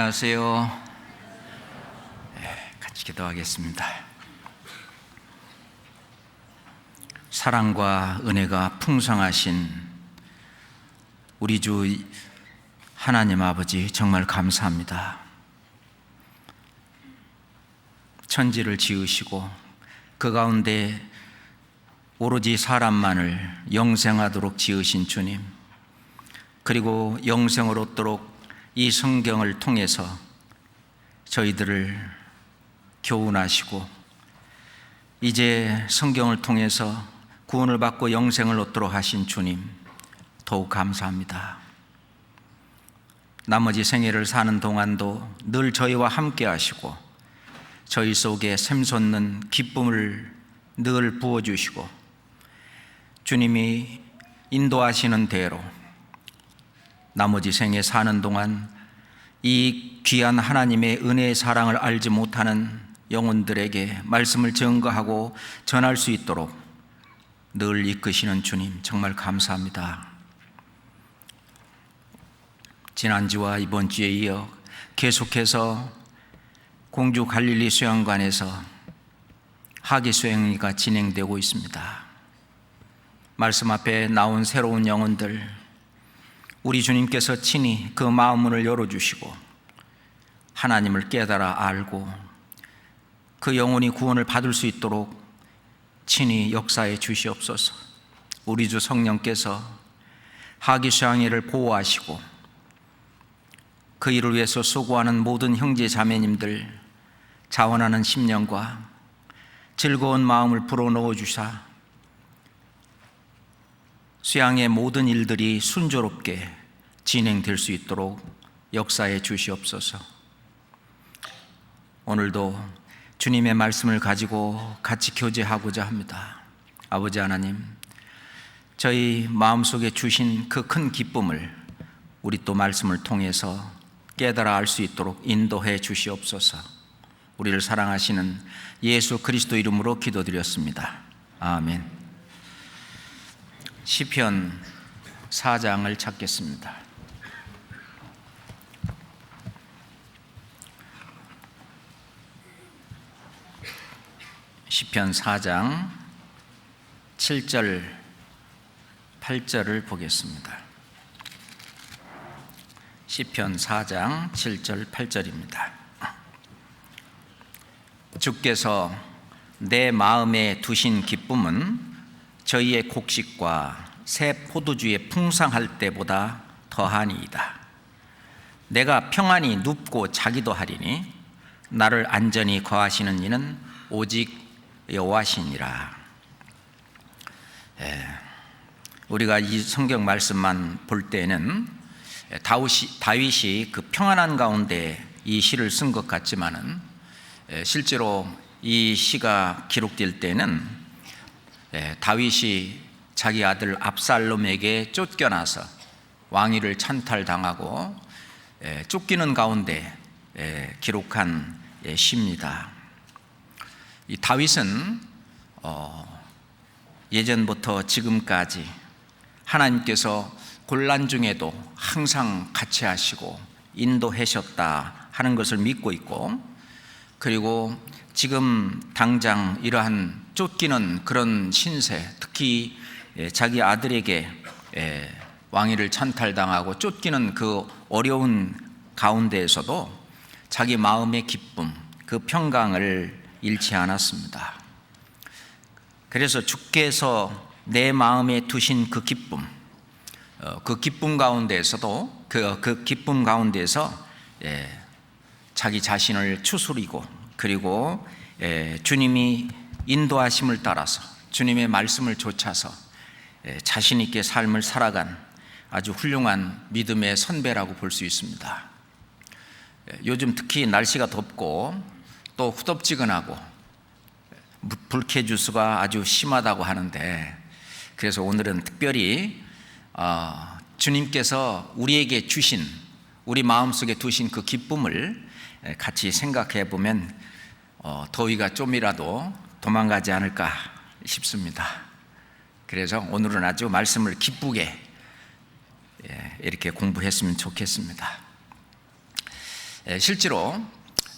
안녕하세요. 같이 기도하겠습니다. 사랑과 은혜가 풍성하신 우리 주 하나님 아버지, 정말 감사합니다. 천지를 지으시고 그 가운데 오로지 사람만을 영생하도록 지으신 주님, 그리고 영생을 얻도록 이 성경을 통해서 저희들을 교훈하시고 이제 성경을 통해서 구원을 받고 영생을 얻도록 하신 주님, 더욱 감사합니다. 나머지 생애를 사는 동안도 늘 저희와 함께 하시고 저희 속에 샘솟는 기쁨을 늘 부어주시고 주님이 인도하시는 대로 나머지 생에 사는 동안 이 귀한 하나님의 은혜의 사랑을 알지 못하는 영혼들에게 말씀을 증거하고 전할 수 있도록 늘 이끄시는 주님, 정말 감사합니다. 지난주와 이번 주에 이어 계속해서 공주 갈릴리 수양관에서 하기 수행회가 진행되고 있습니다. 말씀 앞에 나온 새로운 영혼들, 우리 주님께서 친히 그 마음문을 열어주시고 하나님을 깨달아 알고 그 영혼이 구원을 받을 수 있도록 친히 역사해 주시옵소서. 우리 주 성령께서 하기수양회를 보호하시고 그 일을 위해서 수고하는 모든 형제 자매님들 자원하는 심령과 즐거운 마음을 불어넣어 주사 수양의 모든 일들이 순조롭게 진행될 수 있도록 역사해 주시옵소서. 오늘도 주님의 말씀을 가지고 같이 교제하고자 합니다. 아버지 하나님, 저희 마음속에 주신 그 큰 기쁨을 우리 또 말씀을 통해서 깨달아 알 수 있도록 인도해 주시옵소서. 우리를 사랑하시는 예수 그리스도 이름으로 기도드렸습니다. 아멘. 시편 4장을 찾겠습니다. 시편 4장 7절 8절을 보겠습니다. 시편 4장 7절 8절입니다. 주께서 내 마음에 두신 기쁨은 저희의 곡식과 새 포도주의 풍성할 때보다 더하니이다. 내가 평안히 눕고 자기도 하리니 나를 안전히 거하시는 이는 오직 여호와시니라. 우리가 이 성경 말씀만 볼 때는 다윗이 그 평안한 가운데 이 시를 쓴 것 같지만은 실제로 이 시가 기록될 때는 다윗이 자기 아들 압살롬에게 쫓겨나서 왕위를 찬탈당하고 쫓기는 가운데 기록한 시입니다. 이 다윗은 예전부터 지금까지 하나님께서 곤란 중에도 항상 같이 하시고 인도하셨다 하는 것을 믿고 있고, 그리고 지금 당장 이러한 쫓기는 그런 신세, 특히 자기 아들에게 왕위를 찬탈당하고 쫓기는 그 어려운 가운데에서도 자기 마음의 기쁨, 그 평강을 잃지 않았습니다. 그래서 주께서 내 마음에 두신 그 기쁨, 그 기쁨 가운데에서도 그 기쁨 가운데에서 자기 자신을 추스리고, 그리고 주님이 인도하심을 따라서 주님의 말씀을 좇아서 자신 있게 삶을 살아간 아주 훌륭한 믿음의 선배라고 볼 수 있습니다. 요즘 특히 날씨가 덥고 또 후덥지근하고 불쾌지수가 아주 심하다고 하는데, 그래서 오늘은 특별히 주님께서 우리에게 주신, 우리 마음속에 두신 그 기쁨을 같이 생각해 보면 더위가 좀이라도 도망가지 않을까 싶습니다. 그래서 오늘은 아주 말씀을 기쁘게 이렇게 공부했으면 좋겠습니다. 실제로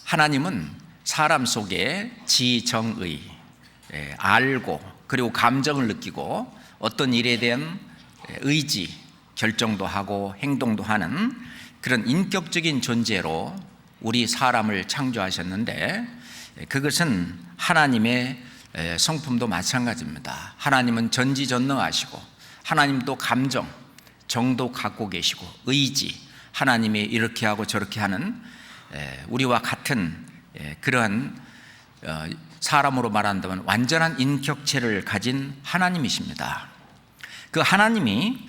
하나님은 사람 속에 지정의, 알고 그리고 감정을 느끼고 어떤 일에 대한 의지, 결정도 하고 행동도 하는 그런 인격적인 존재로 우리 사람을 창조하셨는데, 그것은 하나님의 성품도 마찬가지입니다. 하나님은 전지전능하시고 하나님도 감정, 정도 갖고 계시고 의지, 하나님이 이렇게 하고 저렇게 하는 우리와 같은 그러한 사람으로 말한다면 완전한 인격체를 가진 하나님이십니다. 그 하나님이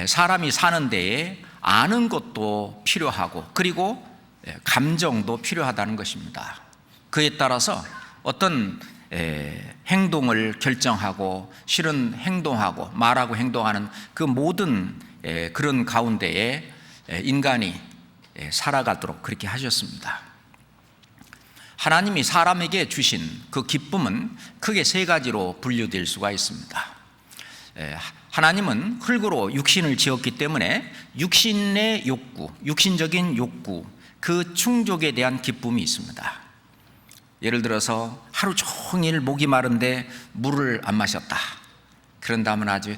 사람이 사는 데에 아는 것도 필요하고 그리고 감정도 필요하다는 것입니다. 그에 따라서 어떤 행동을 결정하고 실은 행동하고 말하고 행동하는 그 모든 그런 가운데에 인간이 살아가도록 그렇게 하셨습니다. 하나님이 사람에게 주신 그 기쁨은 크게 세 가지로 분류될 수가 있습니다. 하나님은 흙으로 육신을 지었기 때문에 육신의 욕구, 육신적인 욕구, 그 충족에 대한 기쁨이 있습니다. 예를 들어서 하루 종일 목이 마른데 물을 안 마셨다. 그런다면 아주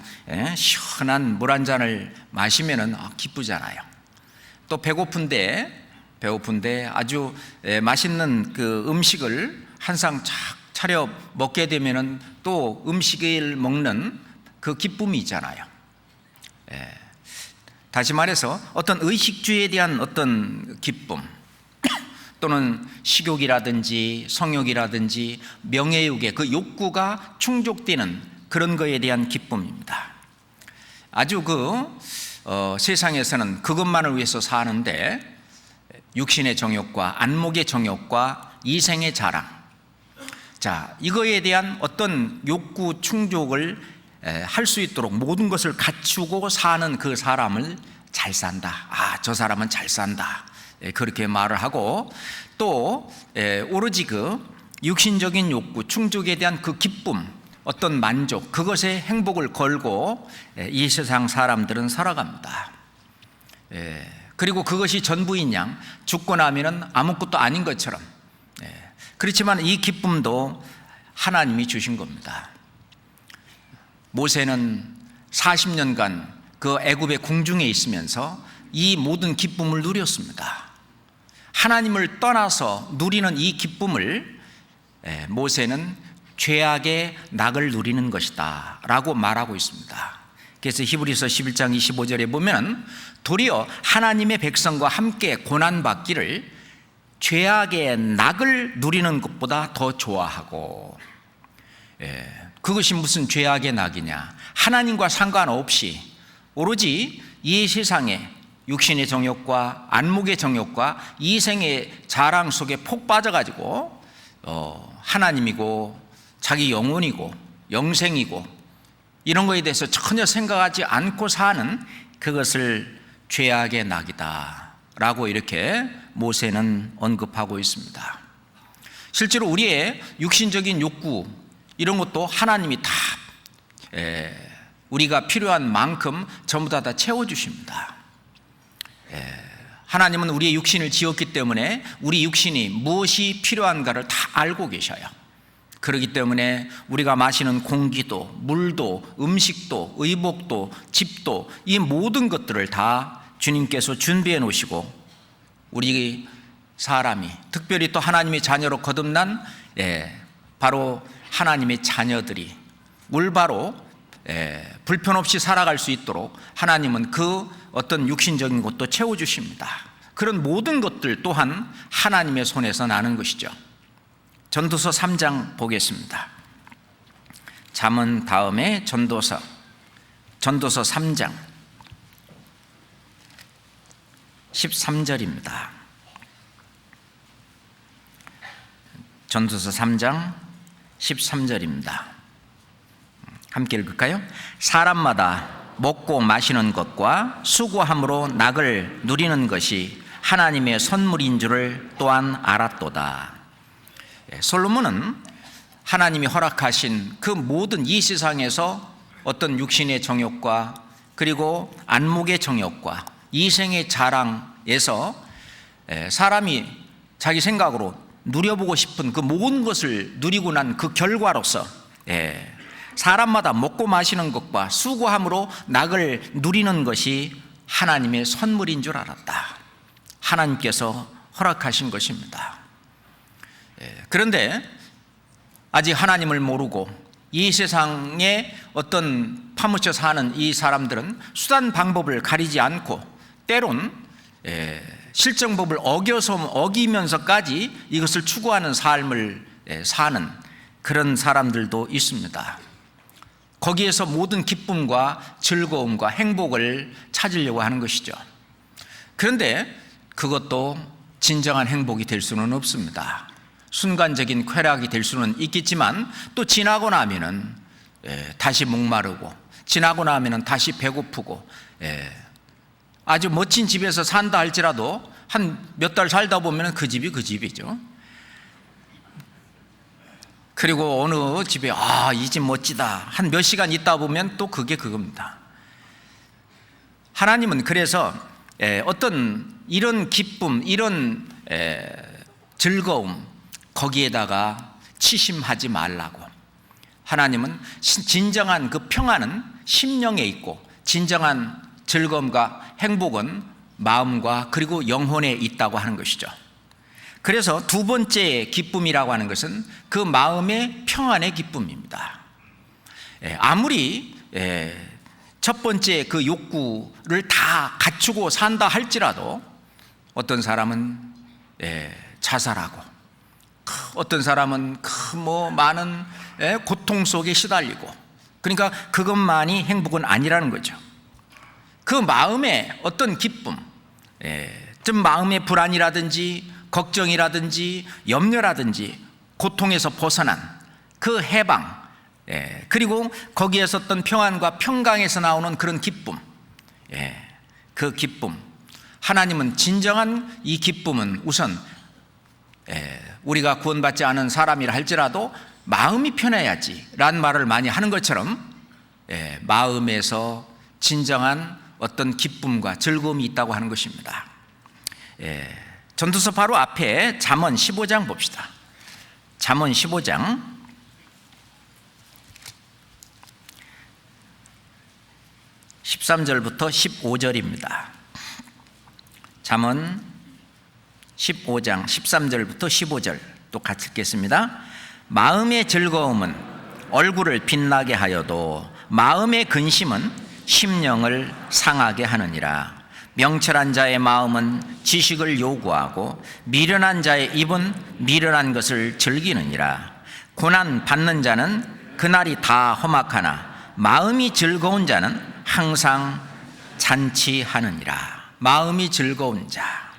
시원한 물 한 잔을 마시면 기쁘잖아요. 또 배고픈데 아주 맛있는 그 음식을 한 상 착 차려 먹게 되면은 또 음식을 먹는 그 기쁨이 있잖아요. 다시 말해서 어떤 의식주에 대한 어떤 기쁨, 또는 식욕이라든지 성욕이라든지 명예욕의 그 욕구가 충족되는 그런 것에 대한 기쁨입니다. 아주 세상에서는 그것만을 위해서 사는데 육신의 정욕과 안목의 정욕과 이생의 자랑, 자, 이거에 대한 어떤 욕구 충족을 할 수 있도록 모든 것을 갖추고 사는 그 사람을 잘 산다. 저 사람은 잘 산다. 그렇게 말을 하고, 또 오로지 그 육신적인 욕구 충족에 대한 그 기쁨, 어떤 만족, 그것에 행복을 걸고 이 세상 사람들은 살아갑니다. 그리고 그것이 전부인 양 죽고 나면은 아무것도 아닌 것처럼, 그렇지만 이 기쁨도 하나님이 주신 겁니다. 모세는 40년간 그 애굽의 궁중에 있으면서 이 모든 기쁨을 누렸습니다. 하나님을 떠나서 누리는 이 기쁨을 모세는 죄악의 낙을 누리는 것이다 라고 말하고 있습니다. 그래서 히브리서 11장 25절에 보면 도리어 하나님의 백성과 함께 고난받기를 죄악의 낙을 누리는 것보다 더 좋아하고, 그것이 무슨 죄악의 낙이냐, 하나님과 상관없이 오로지 이 세상에 육신의 정욕과 안목의 정욕과 이생의 자랑 속에 폭 빠져가지고 하나님이고 자기 영혼이고 영생이고 이런 거에 대해서 전혀 생각하지 않고 사는 그것을 죄악의 낙이다 라고 이렇게 모세는 언급하고 있습니다. 실제로 우리의 육신적인 욕구 이런 것도 하나님이 다 우리가 필요한 만큼 전부 다 채워주십니다. 하나님은 우리의 육신을 지었기 때문에 우리 육신이 무엇이 필요한가를 다 알고 계셔요. 그렇기 때문에 우리가 마시는 공기도, 물도, 음식도, 의복도, 집도, 이 모든 것들을 다 주님께서 준비해 놓으시고, 우리 사람이 특별히 또 하나님의 자녀로 거듭난 바로 하나님의 자녀들이 올바로 불편 없이 살아갈 수 있도록 하나님은 그 어떤 육신적인 것도 채워주십니다. 그런 모든 것들 또한 하나님의 손에서 나는 것이죠. 전도서 3장 보겠습니다. 잠언 다음에 전도서 3장 13절입니다. 전도서 3장 13절입니다. 함께 읽을까요? 사람마다 먹고 마시는 것과 수고함으로 낙을 누리는 것이 하나님의 선물인 줄을 또한 알았도다. 솔로몬은 하나님이 허락하신 그 모든 이 세상에서 어떤 육신의 정욕과 그리고 안목의 정욕과 이생의 자랑에서 사람이 자기 생각으로 누려보고 싶은 그 모든 것을 누리고 난 그 결과로서 사람마다 먹고 마시는 것과 수고함으로 낙을 누리는 것이 하나님의 선물인 줄 알았다. 하나님께서 허락하신 것입니다. 그런데 아직 하나님을 모르고 이 세상에 어떤 파묻혀 사는 이 사람들은 수단 방법을 가리지 않고 때론 실정법을 어기면서까지 이것을 추구하는 삶을 사는 그런 사람들도 있습니다. 거기에서 모든 기쁨과 즐거움과 행복을 찾으려고 하는 것이죠. 그런데 그것도 진정한 행복이 될 수는 없습니다. 순간적인 쾌락이 될 수는 있겠지만 또 지나고 나면은 다시 목마르고 지나고 나면은 다시 배고프고 아주 멋진 집에서 산다 할지라도 한 몇 달 살다 보면은 그 집이 그 집이죠. 그리고 어느 집에 이 집 멋지다 한 몇 시간 있다 보면 또 그게 그겁니다. 하나님은 그래서 어떤 이런 기쁨, 이런 즐거움 거기에다가 치심하지 말라고. 하나님은 진정한 그 평안은 심령에 있고 진정한 즐거움과 행복은 마음과 그리고 영혼에 있다고 하는 것이죠. 그래서 두 번째 기쁨이라고 하는 것은 그 마음의 평안의 기쁨입니다. 아무리 첫 번째 그 욕구를 다 갖추고 산다 할지라도 어떤 사람은 자살하고 어떤 사람은 많은 고통 속에 시달리고, 그러니까 그것만이 행복은 아니라는 거죠. 그 마음의 어떤 기쁨, 좀 마음의 불안이라든지 걱정이라든지 염려라든지 고통에서 벗어난 그 해방, 그리고 거기에서 어떤 평안과 평강에서 나오는 그런 기쁨, 그 기쁨, 하나님은 진정한 이 기쁨은 우선 우리가 구원받지 않은 사람이라 할지라도 마음이 편해야지 라는 말을 많이 하는 것처럼 마음에서 진정한 어떤 기쁨과 즐거움이 있다고 하는 것입니다. 전도서 바로 앞에 잠언 15장 봅시다. 잠언 15장 13절부터 15절입니다. 잠언 15장 13절부터 15절 또 같이 읽겠습니다. 마음의 즐거움은 얼굴을 빛나게 하여도 마음의 근심은 심령을 상하게 하느니라. 명철한 자의 마음은 지식을 요구하고 미련한 자의 입은 미련한 것을 즐기느니라. 고난 받는 자는 그날이 다 험악하나 마음이 즐거운 자는 항상 잔치하느니라. 마음이 즐거운 자,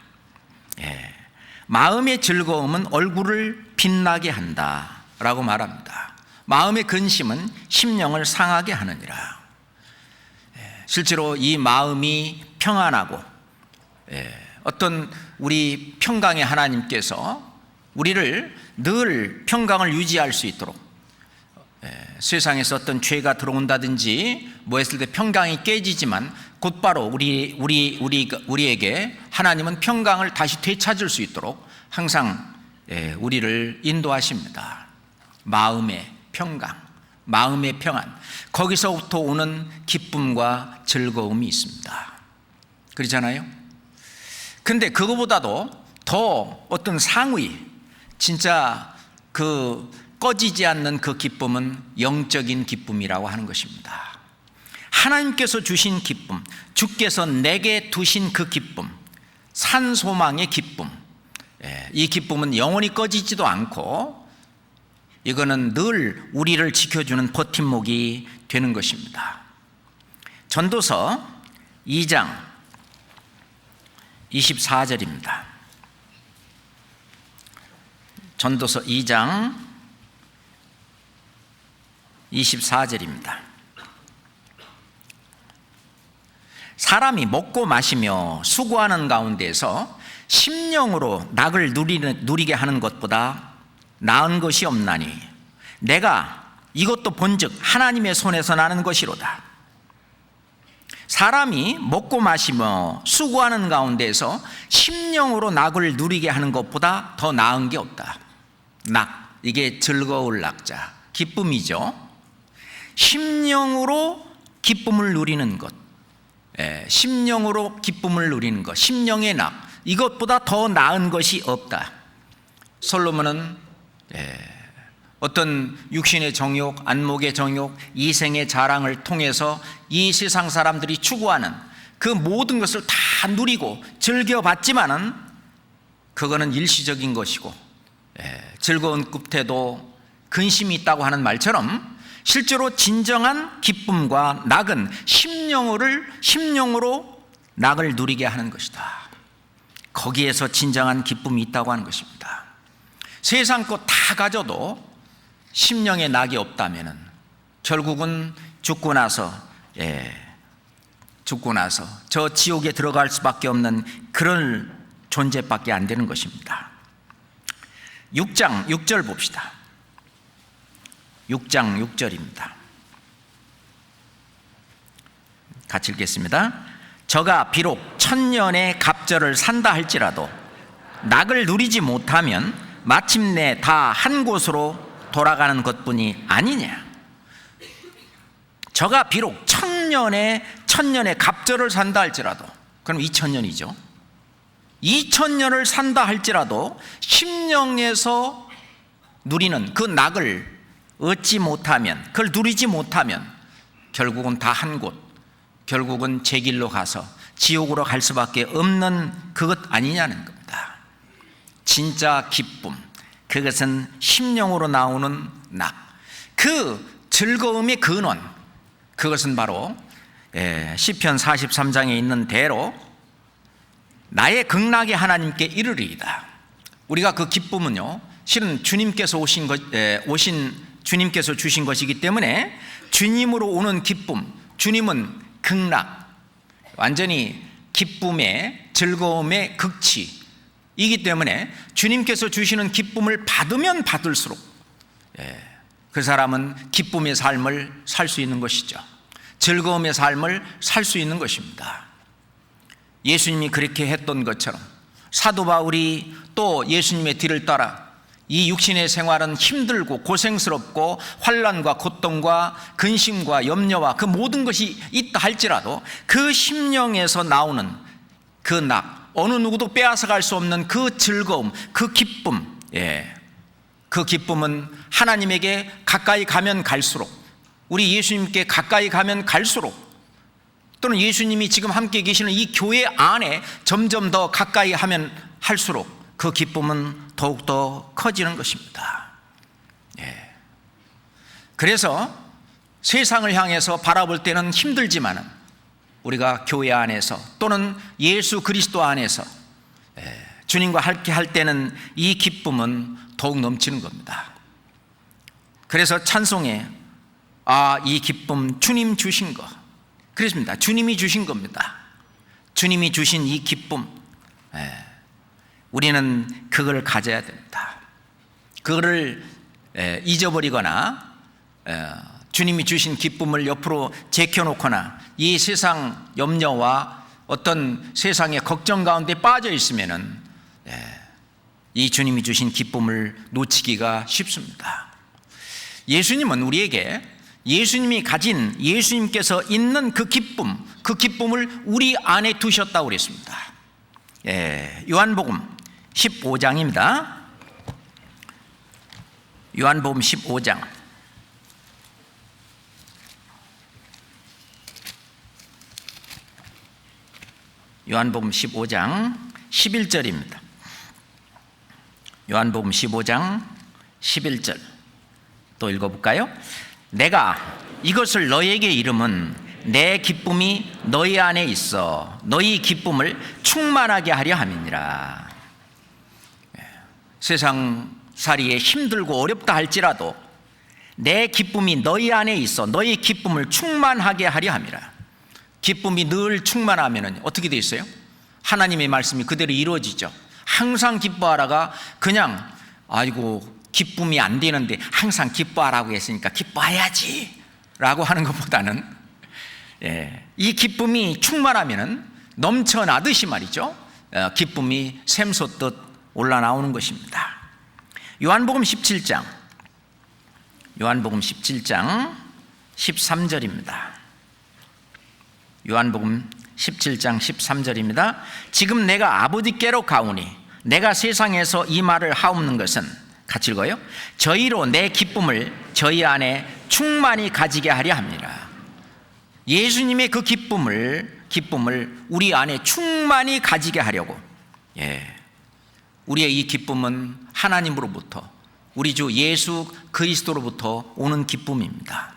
마음의 즐거움은 얼굴을 빛나게 한다라고 말합니다. 마음의 근심은 심령을 상하게 하느니라. 실제로 이 마음이 평안하고 어떤 우리 평강의 하나님께서 우리를 늘 평강을 유지할 수 있도록 세상에서 어떤 죄가 들어온다든지 뭐 했을 때 평강이 깨지지만 곧바로 우리에게 하나님은 평강을 다시 되찾을 수 있도록 항상 우리를 인도하십니다. 마음의 평강, 마음의 평안, 거기서부터 오는 기쁨과 즐거움이 있습니다. 그렇잖아요? 근데 그거보다도 더 어떤 상위, 진짜 그 꺼지지 않는 그 기쁨은 영적인 기쁨이라고 하는 것입니다. 하나님께서 주신 기쁨, 주께서 내게 두신 그 기쁨, 산소망의 기쁨, 이 기쁨은 영원히 꺼지지도 않고 이거는 늘 우리를 지켜주는 버팀목이 되는 것입니다. 전도서 2장 24절입니다. 전도서 2장 24절입니다. 사람이 먹고 마시며 수고하는 가운데서 심령으로 낙을 누리게 하는 것보다 나은 것이 없나니 내가 이것도 본즉 하나님의 손에서 나는 것이로다. 사람이 먹고 마시며 수고하는 가운데서 심령으로 낙을 누리게 하는 것보다 더 나은 게 없다. 낙, 이게 즐거울 낙자, 기쁨이죠. 심령으로 기쁨을 누리는 것, 심령으로 기쁨을 누리는 것, 심령의 낙, 이것보다 더 나은 것이 없다. 솔로몬은 어떤 육신의 정욕, 안목의 정욕, 이생의 자랑을 통해서 이 세상 사람들이 추구하는 그 모든 것을 다 누리고 즐겨봤지만은 그거는 일시적인 것이고, 즐거운 끝에도 근심이 있다고 하는 말처럼 실제로 진정한 기쁨과 낙은 심령으로 낙을 누리게 하는 것이다. 거기에서 진정한 기쁨이 있다고 하는 것입니다. 세상 것 다 가져도 심령의 낙이 없다면 결국은 죽고 나서 저 지옥에 들어갈 수밖에 없는 그런 존재밖에 안 되는 것입니다. 6장 6절 봅시다. 6장 6절입니다. 같이 읽겠습니다. 저가 비록 1000년의 갑절을 산다 할지라도 낙을 누리지 못하면 마침내 다 한 곳으로 돌아가는 것뿐이 아니냐. 저가 비록 1000년의 갑절을 산다 할지라도, 그럼 2000년이죠. 2000년을 산다 할지라도 심령에서 누리는 그 낙을 얻지 못하면, 그걸 누리지 못하면 결국은 다 한 곳, 결국은 제 길로 가서 지옥으로 갈 수밖에 없는 그것 아니냐는 겁니다. 진짜 기쁨, 그것은 심령으로 나오는 낙, 그 즐거움의 근원, 그것은 바로 시편 43장에 있는 대로 나의 극락의 하나님께 이르리이다. 우리가 그 기쁨은요, 실은 주님께서 주님께서 주신 것이기 때문에 주님으로 오는 기쁨, 주님은 극락, 완전히 기쁨의 즐거움의 극치이기 때문에 주님께서 주시는 기쁨을 받으면 받을수록 그 사람은 기쁨의 삶을 살 수 있는 것이죠. 즐거움의 삶을 살 수 있는 것입니다. 예수님이 그렇게 했던 것처럼 사도 바울이 또 예수님의 뒤를 따라 이 육신의 생활은 힘들고 고생스럽고 환난과 고통과 근심과 염려와 그 모든 것이 있다 할지라도 그 심령에서 나오는 그 낙, 어느 누구도 빼앗아갈 수 없는 그 즐거움, 그 기쁨, 그 기쁨은 하나님에게 가까이 가면 갈수록, 우리 예수님께 가까이 가면 갈수록, 또는 예수님이 지금 함께 계시는 이 교회 안에 점점 더 가까이 하면 할수록 그 기쁨은 더욱더 커지는 것입니다. 그래서 세상을 향해서 바라볼 때는 힘들지만 우리가 교회 안에서 또는 예수 그리스도 안에서 주님과 함께 할 때는 이 기쁨은 더욱 넘치는 겁니다. 그래서 찬송에 이 기쁨 주님 주신 거, 그렇습니다. 주님이 주신 겁니다. 주님이 주신 이 기쁨, 우리는 그걸 가져야 됩니다. 그거를 잊어버리거나 주님이 주신 기쁨을 옆으로 제껴놓거나 이 세상 염려와 어떤 세상의 걱정 가운데 빠져 있으면은 이 주님이 주신 기쁨을 놓치기가 쉽습니다. 예수님은 우리에게 예수님이 가진, 예수님께서 있는 그 기쁨을 우리 안에 두셨다고 그랬습니다. 요한복음 15장입니다. 요한복음 15장. 요한복음 15장 11절입니다. 요한복음 15장 11절 또 읽어볼까요? 내가 이것을 너희에게 이름은 내 기쁨이 너희 안에 있어 너희 기쁨을 충만하게 하려 함이니라. 세상살이에 힘들고 어렵다 할지라도 내 기쁨이 너희 안에 있어 너희 기쁨을 충만하게 하려 함이라. 기쁨이 늘 충만하면 어떻게 돼 있어요? 하나님의 말씀이 그대로 이루어지죠. 항상 기뻐하라가 그냥 기쁨이 안 되는데 항상 기뻐하라고 했으니까 기뻐해야지 라고 하는 것보다는 이 기쁨이 충만하면은 넘쳐나듯이 말이죠, 기쁨이 샘솟듯 올라나오는 것입니다. 요한복음 17장 13절입니다. 요한복음 17장 13절입니다. 지금 내가 아버지께로 가오니 내가 세상에서 이 말을 하옵는 것은, 같이 읽어요. 저희로 내 기쁨을 저희 안에 충만히 가지게 하려 합니다. 예수님의 그 기쁨을 우리 안에 충만히 가지게 하려고, 우리의 이 기쁨은 하나님으로부터, 우리 주 예수 그리스도로부터 오는 기쁨입니다.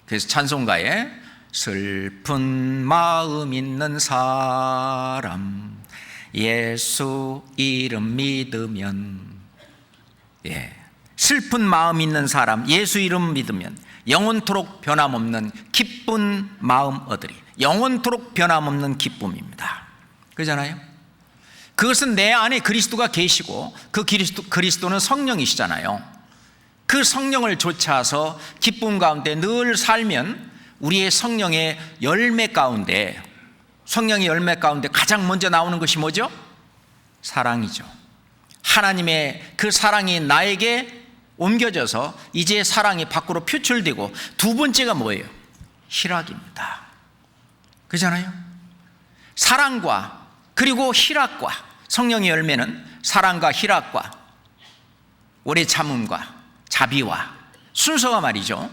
그래서 찬송가에 슬픈 마음 있는 사람 예수 이름 믿으면, 슬픈 마음 있는 사람 예수 이름 믿으면 영원토록 변함없는 기쁜 마음 얻으리. 영원토록 변함없는 기쁨입니다. 그러잖아요. 그것은 내 안에 그리스도가 계시고 그 그리스도는 성령이시잖아요. 그 성령을 좇아서 기쁨 가운데 늘 살면 우리의 성령의 열매 가운데 가장 먼저 나오는 것이 뭐죠? 사랑이죠. 하나님의 그 사랑이 나에게 옮겨져서 이제 사랑이 밖으로 표출되고, 두 번째가 뭐예요? 희락입니다. 그렇잖아요. 사랑과 그리고 희락과, 성령의 열매는 사랑과 희락과 오래 참음과 자비와 순서가 말이죠.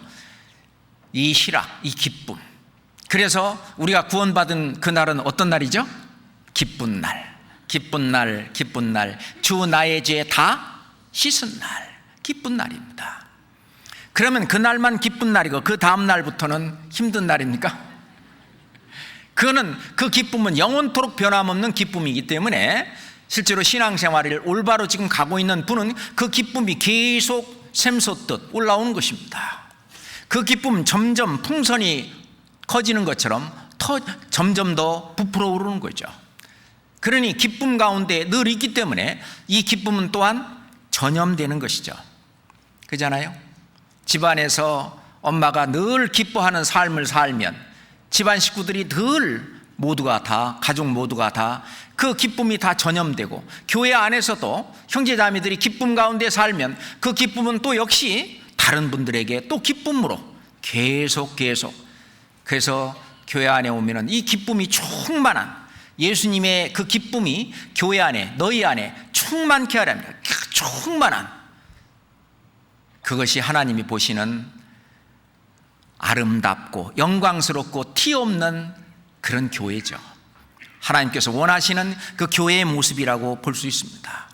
이 희락, 이 기쁨. 그래서 우리가 구원받은 그날은 어떤 날이죠? 기쁜 날, 기쁜 날, 기쁜 날. 주 나의 죄 다 씻은 날, 기쁜 날입니다. 그러면 그날만 기쁜 날이고 그 다음 날부터는 힘든 날입니까? 그 기쁨은 영원토록 변함없는 기쁨이기 때문에 실제로 신앙생활을 올바로 지금 가고 있는 분은 그 기쁨이 계속 샘솟듯 올라오는 것입니다. 그 기쁨은 점점 풍선이 커지는 것처럼 점점 더 부풀어 오르는 거죠. 그러니 기쁨 가운데 늘 있기 때문에 이 기쁨은 또한 전염되는 것이죠. 그렇잖아요. 집안에서 엄마가 늘 기뻐하는 삶을 살면 집안 식구들이 늘 가족 모두가 다 그 기쁨이 다 전염되고, 교회 안에서도 형제자매들이 기쁨 가운데 살면 그 기쁨은 또 역시 다른 분들에게 또 기쁨으로 계속 그래서 교회 안에 오면은 이 기쁨이 충만한, 예수님의 그 기쁨이 교회 안에, 너희 안에 충만케 하려 합니다. 충만한, 그것이 하나님이 보시는 아름답고 영광스럽고 티 없는 그런 교회죠. 하나님께서 원하시는 그 교회의 모습이라고 볼 수 있습니다.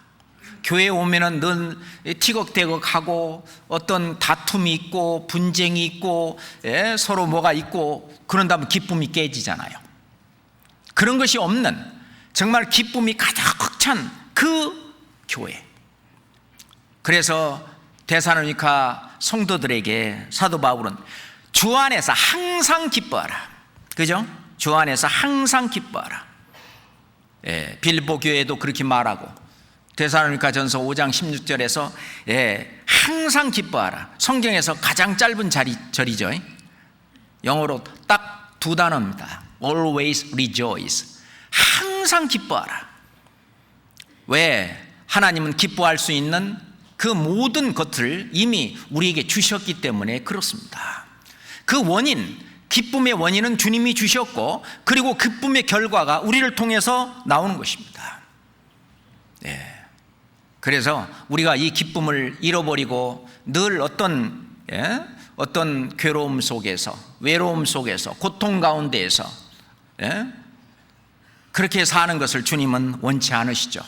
교회에 오면은 늘 티격태격하고 어떤 다툼이 있고 분쟁이 있고 서로 뭐가 있고 그런다면 기쁨이 깨지잖아요. 그런 것이 없는 정말 기쁨이 가득 찬 그 교회. 그래서 데살로니가 성도들에게 사도 바울은 주 안에서 항상 기뻐하라. 그죠? 주 안에서 항상 기뻐하라. 빌립보 교회도 그렇게 말하고, 데살로니가 전서 5장 16절에서 항상 기뻐하라. 성경에서 가장 짧은 절이죠. 영어로 딱 두 단어입니다. Always rejoice. 항상 기뻐하라. 왜? 하나님은 기뻐할 수 있는 그 모든 것을 이미 우리에게 주셨기 때문에 그렇습니다. 그 기쁨의 원인은 주님이 주셨고, 그리고 기쁨의 결과가 우리를 통해서 나오는 것입니다. 그래서 우리가 이 기쁨을 잃어버리고 늘 어떤 괴로움 속에서, 외로움 속에서, 고통 가운데에서 그렇게 사는 것을 주님은 원치 않으시죠.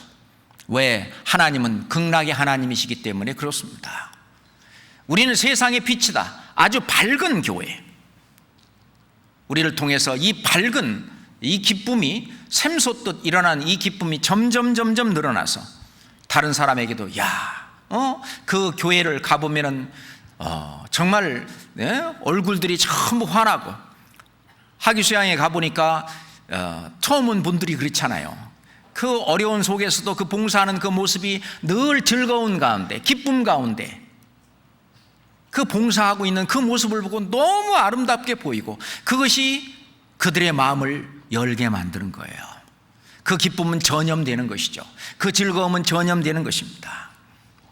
왜? 하나님은 극락의 하나님이시기 때문에 그렇습니다. 우리는 세상의 빛이다. 아주 밝은 교회. 우리를 통해서 이 밝은 이 기쁨이 샘솟듯 일어난 이 기쁨이 점점 늘어나서 다른 사람에게도 그 교회를 가보면은 정말 얼굴들이 전부 환하고, 하기수양에 가보니까 처음 온 분들이 그렇잖아요. 그 어려운 속에서도 그 봉사하는 그 모습이 늘 즐거운 가운데, 기쁨 가운데 그 봉사하고 있는 그 모습을 보고 너무 아름답게 보이고 그것이 그들의 마음을 열게 만드는 거예요. 그 기쁨은 전염되는 것이죠. 그 즐거움은 전염되는 것입니다.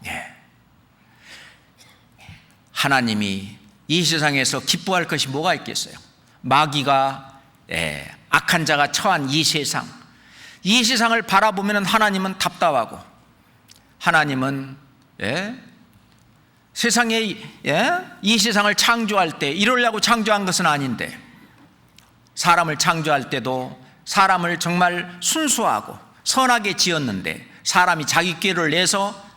예. 하나님이 이 세상에서 기뻐할 것이 뭐가 있겠어요? 마귀가 악한 자가 처한 이 세상을 바라보면 하나님은 답답하고, 하나님은 세상에 이 세상을 창조할 때 이러려고 창조한 것은 아닌데, 사람을 창조할 때도 사람을 정말 순수하고 선하게 지었는데 사람이 자기 꾀를 내서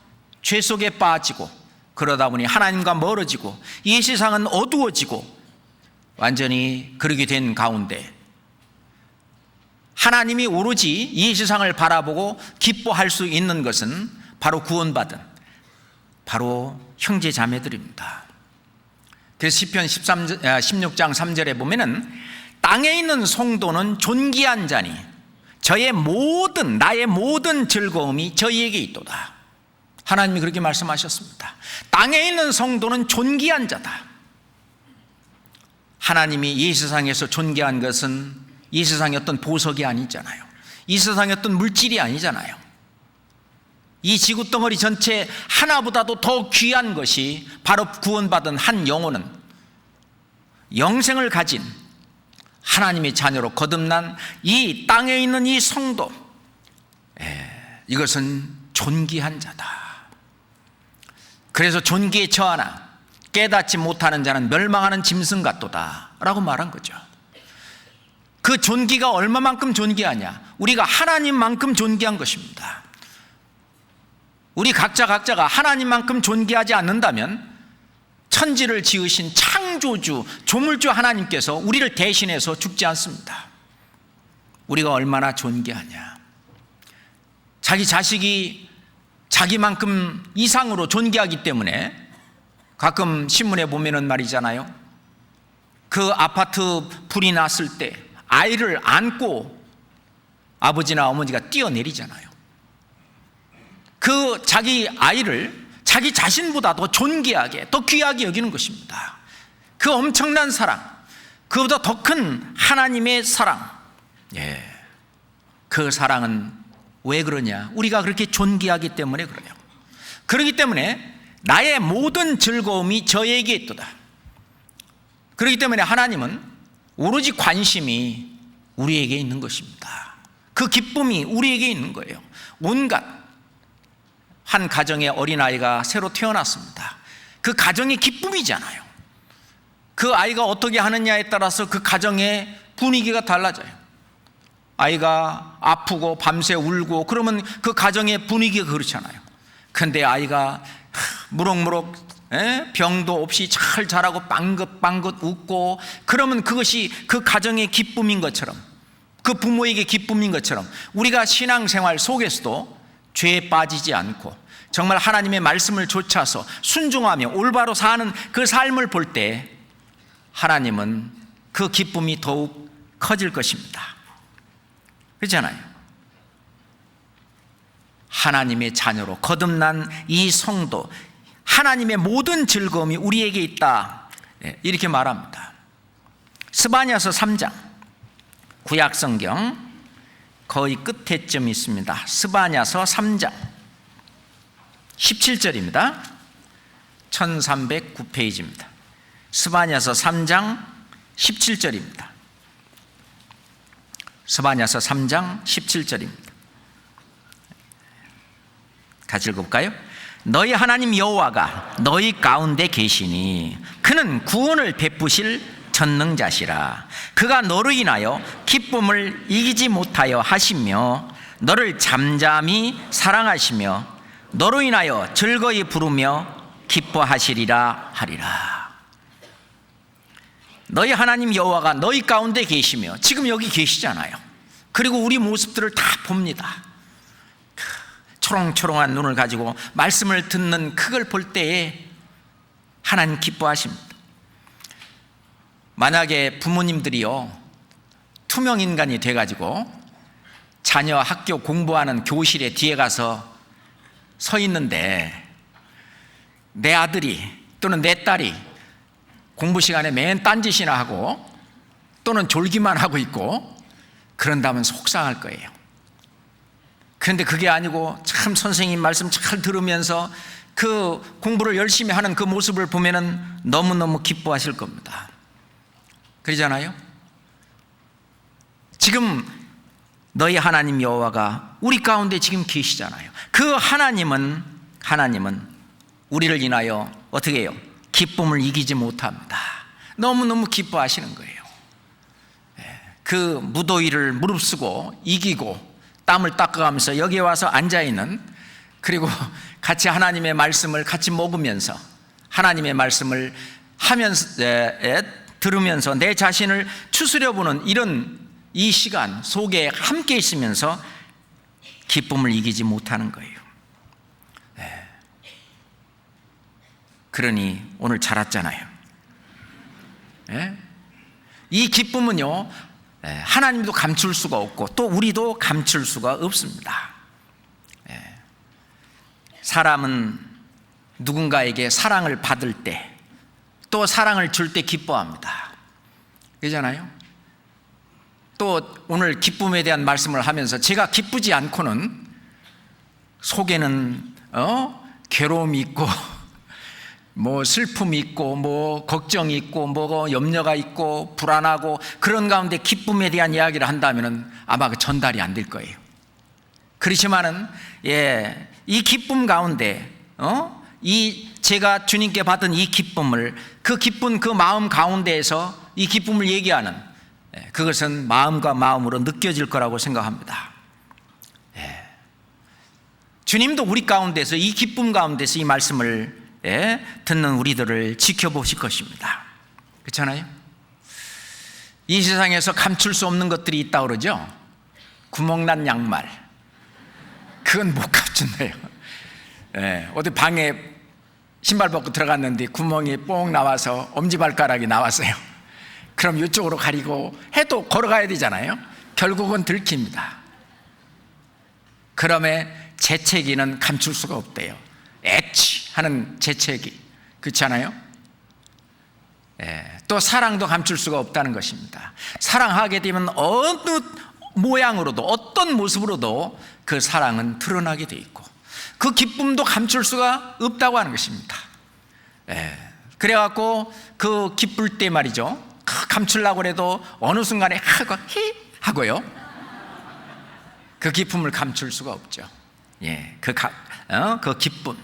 죄 속에 빠지고 그러다 보니 하나님과 멀어지고 이 세상은 어두워지고 완전히 그러게 된 가운데 하나님이 오로지 이 세상을 바라보고 기뻐할 수 있는 것은 바로 구원받은 바로 형제 자매들입니다. 그래서 시편 16장 3절에 보면은 땅에 있는 성도는 존귀한 자니 나의 모든 즐거움이 저희에게 있도다. 하나님이 그렇게 말씀하셨습니다. 땅에 있는 성도는 존귀한 자다. 하나님이 이 세상에서 존귀한 것은 이 세상의 어떤 보석이 아니잖아요. 이 세상의 어떤 물질이 아니잖아요. 이 지구덩어리 전체 하나보다도 더 귀한 것이 바로 구원받은 한 영혼은 영생을 가진 하나님의 자녀로 거듭난 이 땅에 있는 이 성도, 이것은 존귀한 자다. 그래서 존귀에 처하나 깨닫지 못하는 자는 멸망하는 짐승 같도다 라고 말한 거죠. 그 존귀가 얼마만큼 존귀하냐? 우리가 하나님만큼 존귀한 것입니다. 우리 각자가 하나님만큼 존귀하지 않는다면 천지를 지으신 창조주, 조물주 하나님께서 우리를 대신해서 죽지 않습니다. 우리가 얼마나 존귀하냐? 자기 자식이 자기만큼 이상으로 존귀하기 때문에 가끔 신문에 보면은 말이잖아요. 그 아파트 불이 났을 때 아이를 안고 아버지나 어머니가 뛰어내리잖아요. 그 자기 아이를 자기 자신보다 더 존귀하게, 더 귀하게 여기는 것입니다. 그 엄청난 사랑, 그보다 더 큰 하나님의 사랑, 그 사랑은 왜 그러냐? 우리가 그렇게 존귀하기 때문에 그래요. 그렇기 때문에 나의 모든 즐거움이 저에게 있도다. 그렇기 때문에 하나님은 오로지 관심이 우리에게 있는 것입니다. 그 기쁨이 우리에게 있는 거예요. 온갖 한 가정의 어린아이가 새로 태어났습니다. 그 가정의 기쁨이잖아요. 그 아이가 어떻게 하느냐에 따라서 그 가정의 분위기가 달라져요. 아이가 아프고 밤새 울고 그러면 그 가정의 분위기가 그렇잖아요. 근데 아이가 무럭무럭 병도 없이 잘 자라고 빵긋빵긋 웃고 그러면 그것이 그 가정의 기쁨인 것처럼, 그 부모에게 기쁨인 것처럼 우리가 신앙생활 속에서도 죄에 빠지지 않고 정말 하나님의 말씀을 좇아서 순종하며 올바로 사는 그 삶을 볼 때 하나님은 그 기쁨이 더욱 커질 것입니다. 그렇잖아요. 하나님의 자녀로 거듭난 이 성도, 하나님의 모든 즐거움이 우리에게 있다, 이렇게 말합니다. 스바냐서 3장, 구약성경 거의 끝에쯤 있습니다. 스바냐서 3장 17절입니다. 1309페이지입니다. 스바냐서 3장 17절입니다. 스바냐서 3장 17절입니다. 같이 읽어볼까요? 너희 하나님 여호와가 너희 가운데 계시니 그는 구원을 베푸실 전능자시라. 그가 너로 인하여 기쁨을 이기지 못하여 하시며 너를 잠잠히 사랑하시며 너로 인하여 즐거이 부르며 기뻐하시리라 하리라. 너희 하나님 여호와가 너희 가운데 계시며, 지금 여기 계시잖아요. 그리고 우리 모습들을 다 봅니다. 초롱초롱한 눈을 가지고 말씀을 듣는 그걸 볼 때에 하나님 기뻐하십니다. 만약에 부모님들이요 투명인간이 돼가지고 자녀 학교 공부하는 교실에 뒤에 가서 서 있는데 내 아들이 또는 내 딸이 공부 시간에 맨 딴짓이나 하고 또는 졸기만 하고 있고 그런다면 속상할 거예요. 그런데 그게 아니고 참 선생님 말씀 잘 들으면서 그 공부를 열심히 하는 그 모습을 보면은 너무너무 기뻐하실 겁니다. 그러잖아요. 지금 너희 하나님 여호와가 우리 가운데 지금 계시잖아요. 그 하나님은 우리를 인하여 어떻게 해요? 기쁨을 이기지 못합니다. 너무너무 기뻐하시는 거예요. 그 무더위를 무릅쓰고 이기고 땀을 닦아가면서 여기에 와서 앉아있는, 그리고 같이 하나님의 말씀을 같이 먹으면서 하나님의 말씀을 하면서 들으면서 내 자신을 추스려보는 이런 이 시간 속에 함께 있으면서 기쁨을 이기지 못하는 거예요. 그러니 오늘 잘 왔잖아요. 이 기쁨은요, 하나님도 감출 수가 없고 또 우리도 감출 수가 없습니다. 사람은 누군가에게 사랑을 받을 때 또 사랑을 줄 때 기뻐합니다. 그러잖아요. 또 오늘 기쁨에 대한 말씀을 하면서 제가 기쁘지 않고는 속에는 괴로움이 있고 뭐 슬픔이 있고 뭐 걱정이 있고 뭐 염려가 있고 불안하고 그런 가운데 기쁨에 대한 이야기를 한다면은 아마 그 전달이 안 될 거예요. 그렇지만은 이 기쁨 가운데 이 제가 주님께 받은 이 기쁨을, 그 기쁜 그 마음 가운데에서 이 기쁨을 얘기하는, 그것은 마음과 마음으로 느껴질 거라고 생각합니다. 주님도 우리 가운데서 이 기쁨 가운데서 이 말씀을 듣는 우리들을 지켜보실 것입니다. 그렇잖아요? 이 세상에서 감출 수 없는 것들이 있다고 그러죠. 구멍난 양말, 그건 못 감춘대요. 어디 방에 신발 벗고 들어갔는데 구멍이 뽕 나와서 엄지발가락이 나왔어요. 그럼 이쪽으로 가리고 해도 걸어가야 되잖아요. 결국은 들킵니다. 그러면 재채기는 감출 수가 없대요. 애취 하는 재채기, 그렇잖아요. 또 사랑도 감출 수가 없다는 것입니다. 사랑하게 되면 어느 모양으로도 어떤 모습으로도 그 사랑은 드러나게 돼 있고 그 기쁨도 감출 수가 없다고 하는 것입니다. 그래갖고 그 기쁠 때 말이죠, 감추려고 해도 어느 순간에 하고요, 그 기쁨을 감출 수가 없죠. 그 기쁨,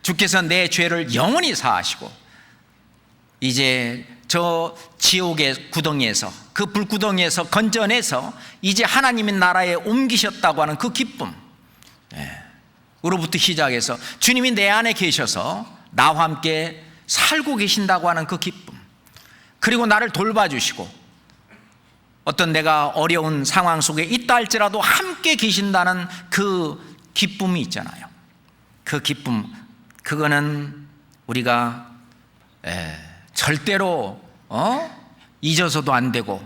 주께서 내 죄를 영원히 사하시고 이제 저 지옥의 구덩이에서, 그 불구덩이에서 건져내서 이제 하나님의 나라에 옮기셨다고 하는 그 기쁨, 으로부터 시작해서 주님이 내 안에 계셔서 나와 함께 살고 계신다고 하는 그 기쁨, 그리고 나를 돌봐주시고 어떤 내가 어려운 상황 속에 있다 할지라도 함께 계신다는 그 기쁨이 있잖아요. 그 기쁨, 그거는 우리가 절대로 잊어서도 안 되고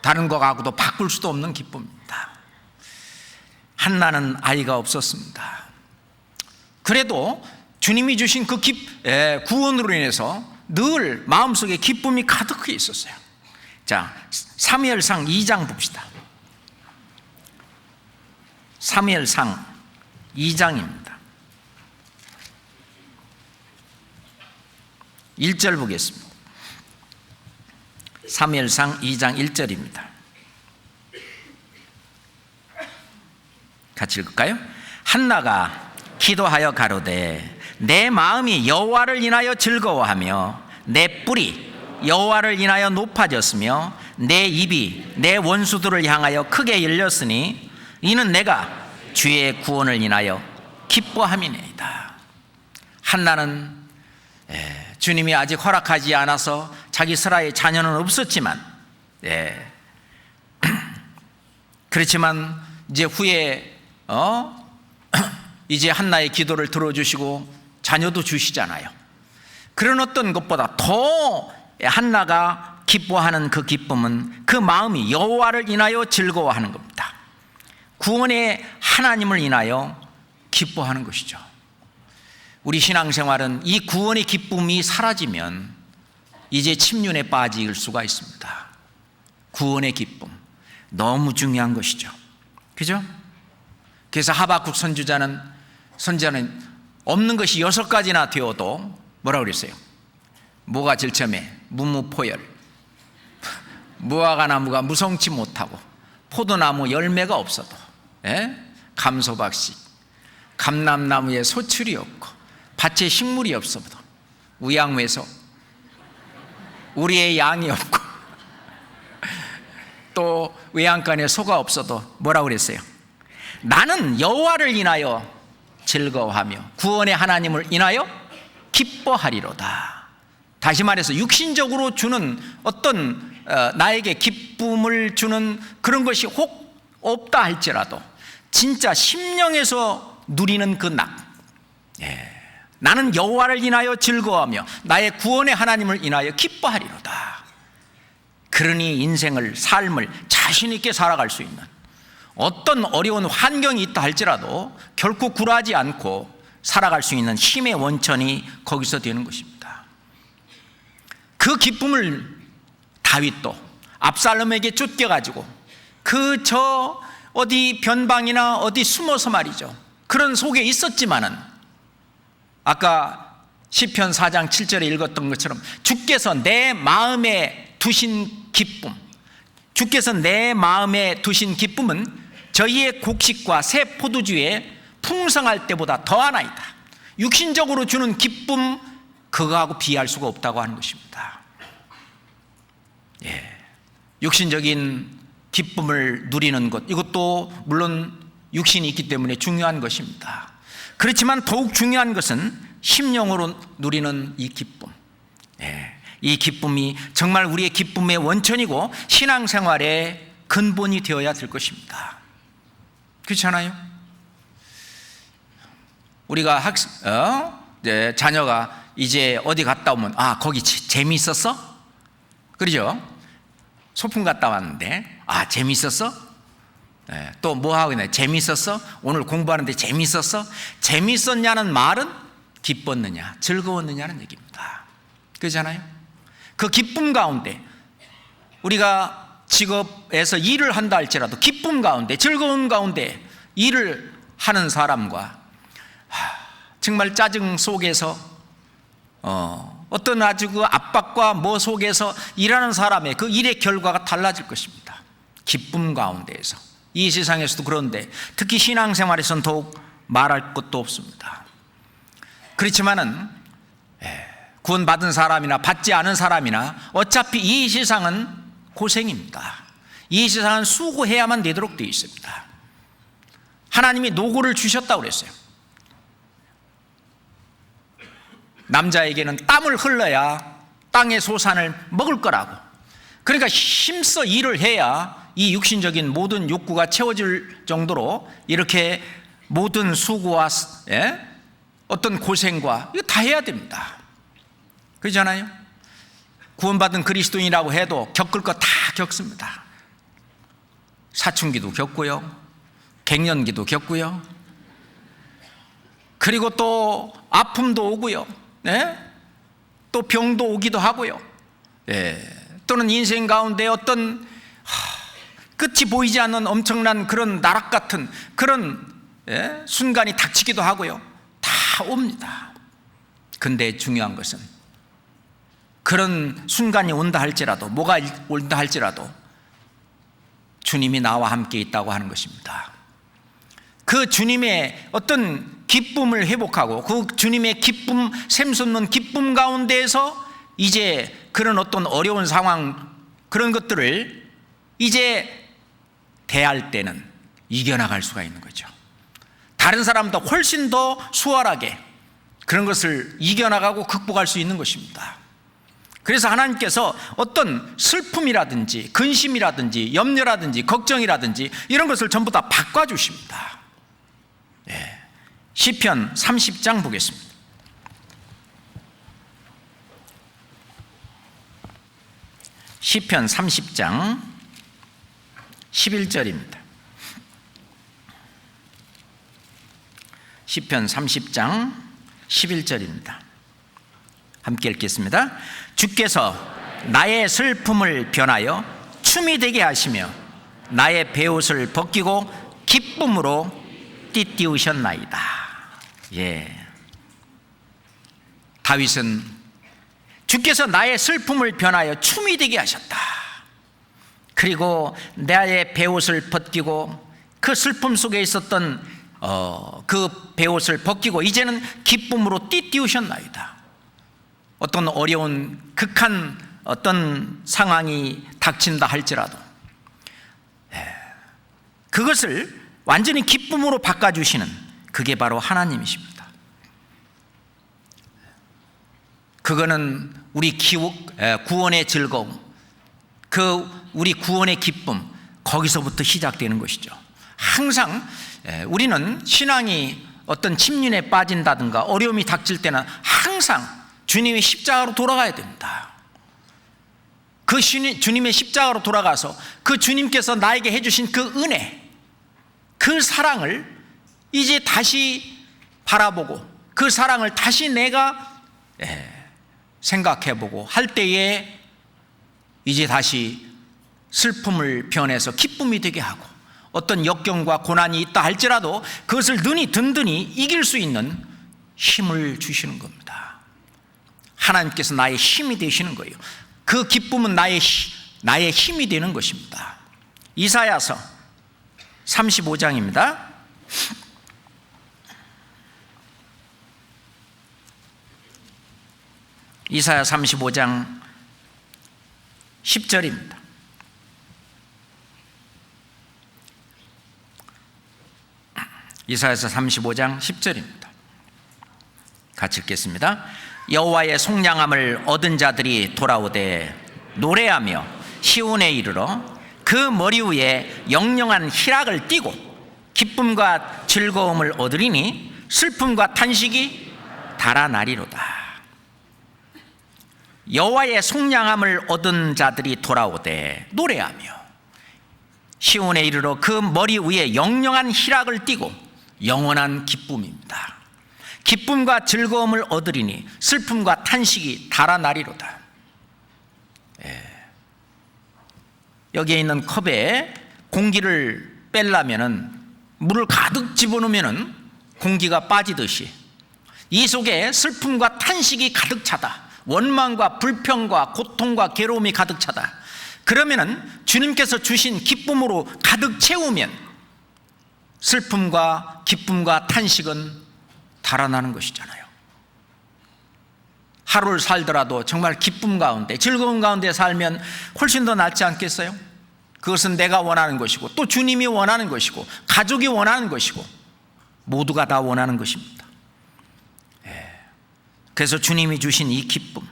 다른 거하고도 바꿀 수도 없는 기쁨입니다. 한나는 아이가 없었습니다. 그래도 주님이 주신 그 구원으로 인해서 늘 마음속에 기쁨이 가득히 있었어요. 자, 사무엘상 2장 봅시다. 사무엘상 2장입니다. 1절 보겠습니다. 사무엘상 2장 1절입니다. 같이 읽을까요? 한나가 기도하여 가로되 내 마음이 여호와를 인하여 즐거워하며 내 뿔이 여호와를 인하여 높아졌으며 내 입이 내 원수들을 향하여 크게 열렸으니 이는 내가 주의 구원을 인하여 기뻐함이니이다. 한나는 주님이 아직 허락하지 않아서 자기 스라의 자녀는 없었지만, 그렇지만 이제 후에 이제 한나의 기도를 들어주시고 자녀도 주시잖아요. 그런 어떤 것보다 더 한나가 기뻐하는 그 기쁨은 그 마음이 여호와를 인하여 즐거워하는 겁니다. 구원의 하나님을 인하여 기뻐하는 것이죠. 우리 신앙생활은 이 구원의 기쁨이 사라지면 이제 침륜에 빠질 수가 있습니다. 구원의 기쁨, 너무 중요한 것이죠. 그죠? 그래서 하박국 선지자는 없는 것이 6가지나 되어도 뭐라고 그랬어요? 뭐가 제일 처음에? 무무포열, 무화과나무가 무성치 못하고 포도나무 열매가 없어도, 감소박식, 감람나무에 소출이 없고 밭에 식물이 없어도, 우양외소, 우리의 양이 없고 또 외양간에 소가 없어도 뭐라고 그랬어요? 나는 여호와를 인하여 즐거워하며 구원의 하나님을 인하여 기뻐하리로다. 다시 말해서 육신적으로 주는 어떤 나에게 기쁨을 주는 그런 것이 혹 없다 할지라도 진짜 심령에서 누리는 그 나는 여호와를 인하여 즐거워하며 나의 구원의 하나님을 인하여 기뻐하리로다. 그러니 인생을, 삶을 자신 있게 살아갈 수 있는, 어떤 어려운 환경이 있다 할지라도 결코 굴하지 않고 살아갈 수 있는 힘의 원천이 거기서 되는 것입니다. 그 기쁨을 다윗도 압살롬에게 쫓겨가지고 어디 변방이나 어디 숨어서 말이죠, 그런 속에 있었지만은 아까 시편 4장 7절에 읽었던 것처럼 주께서 내 마음에 두신 기쁨, 주께서 내 마음에 두신 기쁨은 저희의 곡식과 새 포도주에 풍성할 때보다 더하나이다. 육신적으로 주는 기쁨, 그거하고 비할 수가 없다고 하는 것입니다. 육신적인 기쁨을 누리는 것, 이것도 물론 육신이 있기 때문에 중요한 것입니다. 그렇지만 더욱 중요한 것은 심령으로 누리는 이 기쁨, 이 기쁨이 정말 우리의 기쁨의 원천이고 신앙생활의 근본이 되어야 될 것입니다. 그렇잖아요? 우리가 자녀가 이제 어디 갔다 오면 거기 재미있었어? 그러죠? 소풍 갔다 왔는데 재미있었어? 또 뭐 하고 있나? 재미있었어? 오늘 공부하는데 재미있었어? 재미있었냐는 말은 기뻤느냐, 즐거웠느냐는 얘기입니다. 그렇잖아요? 그 기쁨 가운데 우리가 직업에서 일을 한다 할지라도 기쁨 가운데, 즐거운 가운데 일을 하는 사람과 정말 짜증 속에서 어떤 아주 그 압박과 뭐 속에서 일하는 사람의 그 일의 결과가 달라질 것입니다. 기쁨 가운데에서. 이 세상에서도 그런데 특히 신앙생활에서는 더욱 말할 것도 없습니다. 그렇지만은 구원받은 사람이나 받지 않은 사람이나 어차피 이 세상은 고생입니다. 이 세상은 수고해야만 되도록 되어 있습니다. 하나님이 노고를 주셨다고 그랬어요. 남자에게는 땀을 흘러야 땅의 소산을 먹을 거라고. 그러니까 힘써 일을 해야 이 육신적인 모든 욕구가 채워질 정도로 이렇게 모든 수고와 어떤 고생과 이거 다 해야 됩니다. 그렇잖아요? 구원받은 그리스도인이라고 해도 겪을 거 다 겪습니다. 사춘기도 겪고요, 갱년기도 겪고요, 그리고 또 아픔도 오고요, 또 병도 오기도 하고요, 또는 인생 가운데 어떤 끝이 보이지 않는 엄청난 그런 나락 같은 그런 순간이 닥치기도 하고요. 다 옵니다. 근데 중요한 것은 그런 순간이 온다 할지라도, 뭐가 온다 할지라도 주님이 나와 함께 있다고 하는 것입니다. 그 주님의 어떤 기쁨을 회복하고 그 주님의 기쁨, 샘솟는 기쁨 가운데에서 이제 그런 어떤 어려운 상황, 그런 것들을 이제 대할 때는 이겨나갈 수가 있는 거죠. 다른 사람보다 훨씬 더 수월하게 그런 것을 이겨나가고 극복할 수 있는 것입니다. 그래서 하나님께서 어떤 슬픔이라든지 근심이라든지 염려라든지 걱정이라든지 이런 것을 전부 다 바꿔주십니다. 시편 30장 보겠습니다. 시편 30장 11절입니다. 시편 30장 11절입니다. 함께 읽겠습니다. 주께서 나의 슬픔을 변하여 춤이 되게 하시며 나의 베옷을 벗기고 기쁨으로 띠띠우셨나이다. 예. 다윗은 주께서 나의 슬픔을 변하여 춤이 되게 하셨다. 그리고 나의 베옷을 벗기고 그 슬픔 속에 있었던 그 베옷을 벗기고 이제는 기쁨으로 띠띠우셨나이다. 어떤 어려운 극한 어떤 상황이 닥친다 할지라도 그것을 완전히 기쁨으로 바꿔주시는 그게 바로 하나님이십니다. 그거는 우리 구원의 즐거움, 그 우리 구원의 기쁨, 거기서부터 시작되는 것이죠. 항상 우리는 신앙이 어떤 침륜에 빠진다든가 어려움이 닥칠 때는 항상 주님의 십자가로 돌아가야 됩니다. 그 주님의 십자가로 돌아가서 그 주님께서 나에게 해주신 그 은혜, 그 사랑을 이제 다시 바라보고 그 사랑을 다시 내가 생각해보고 할 때에 이제 다시 슬픔을 변해서 기쁨이 되게 하고 어떤 역경과 고난이 있다 할지라도 그것을 든든히 이길 수 있는 힘을 주시는 겁니다. 하나님께서 나의 힘이 되시는 거예요. 그 기쁨은 나의 힘이 되는 것입니다. 이사야서 35장입니다. 이사야 35장 10절입니다. 이사야서 35장 10절입니다. 같이 읽겠습니다. 여호와의 속량함을 얻은 자들이 돌아오되 노래하며 시온에 이르러 그 머리 위에 영영한 희락을 띠고 기쁨과 즐거움을 얻으리니 슬픔과 탄식이 달아나리로다. 여호와의 속량함을 얻은 자들이 돌아오되 노래하며 시온에 이르러 그 머리 위에 영영한 희락을 띠고 영원한 기쁨입니다. 기쁨과 즐거움을 얻으리니 슬픔과 탄식이 달아나리로다. 여기에 있는 컵에 공기를 빼려면은 물을 가득 집어넣으면은 공기가 빠지듯이 이 속에 슬픔과 탄식이 가득 차다. 원망과 불평과 고통과 괴로움이 가득 차다. 그러면은 주님께서 주신 기쁨으로 가득 채우면 슬픔과 기쁨과 탄식은 달아나는 것이잖아요. 하루를 살더라도 정말 기쁨 가운데 즐거움 가운데 살면 훨씬 더 낫지 않겠어요? 그것은 내가 원하는 것이고 또 주님이 원하는 것이고 가족이 원하는 것이고 모두가 다 원하는 것입니다. 그래서 주님이 주신 이 기쁨,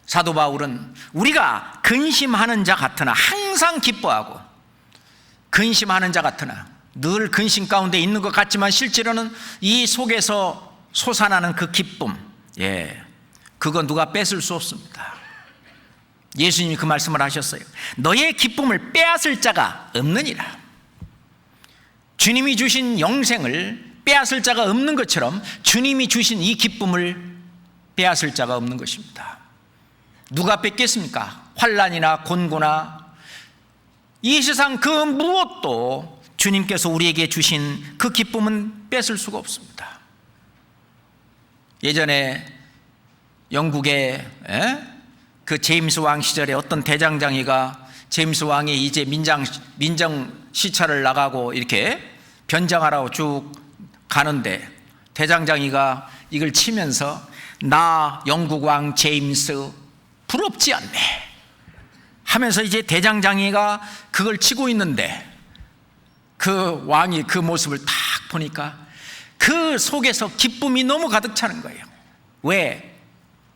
사도 바울은 우리가 근심하는 자 같으나 항상 기뻐하고 근심하는 자 같으나 늘 근심 가운데 있는 것 같지만 실제로는 이 속에서 솟아나는 그 기쁨, 그건 누가 뺏을 수 없습니다. 예수님이 그 말씀을 하셨어요. 너의 기쁨을 빼앗을 자가 없느니라. 주님이 주신 영생을 빼앗을 자가 없는 것처럼 주님이 주신 이 기쁨을 빼앗을 자가 없는 것입니다. 누가 뺏겠습니까? 환난이나 곤고나 이 세상 그 무엇도 주님께서 우리에게 주신 그 기쁨은 뺏을 수가 없습니다. 예전에 영국의 그 제임스 왕 시절에 어떤 대장장이가 제임스 왕이 이제 민정 시찰을 나가고 이렇게 변장하라고 쭉 가는데 대장장이가 이걸 치면서 나 영국 왕 제임스 부럽지 않네 하면서 이제 대장장이가 그걸 치고 있는데 그 왕이 그 모습을 딱 보니까 그 속에서 기쁨이 너무 가득 차는 거예요. 왜?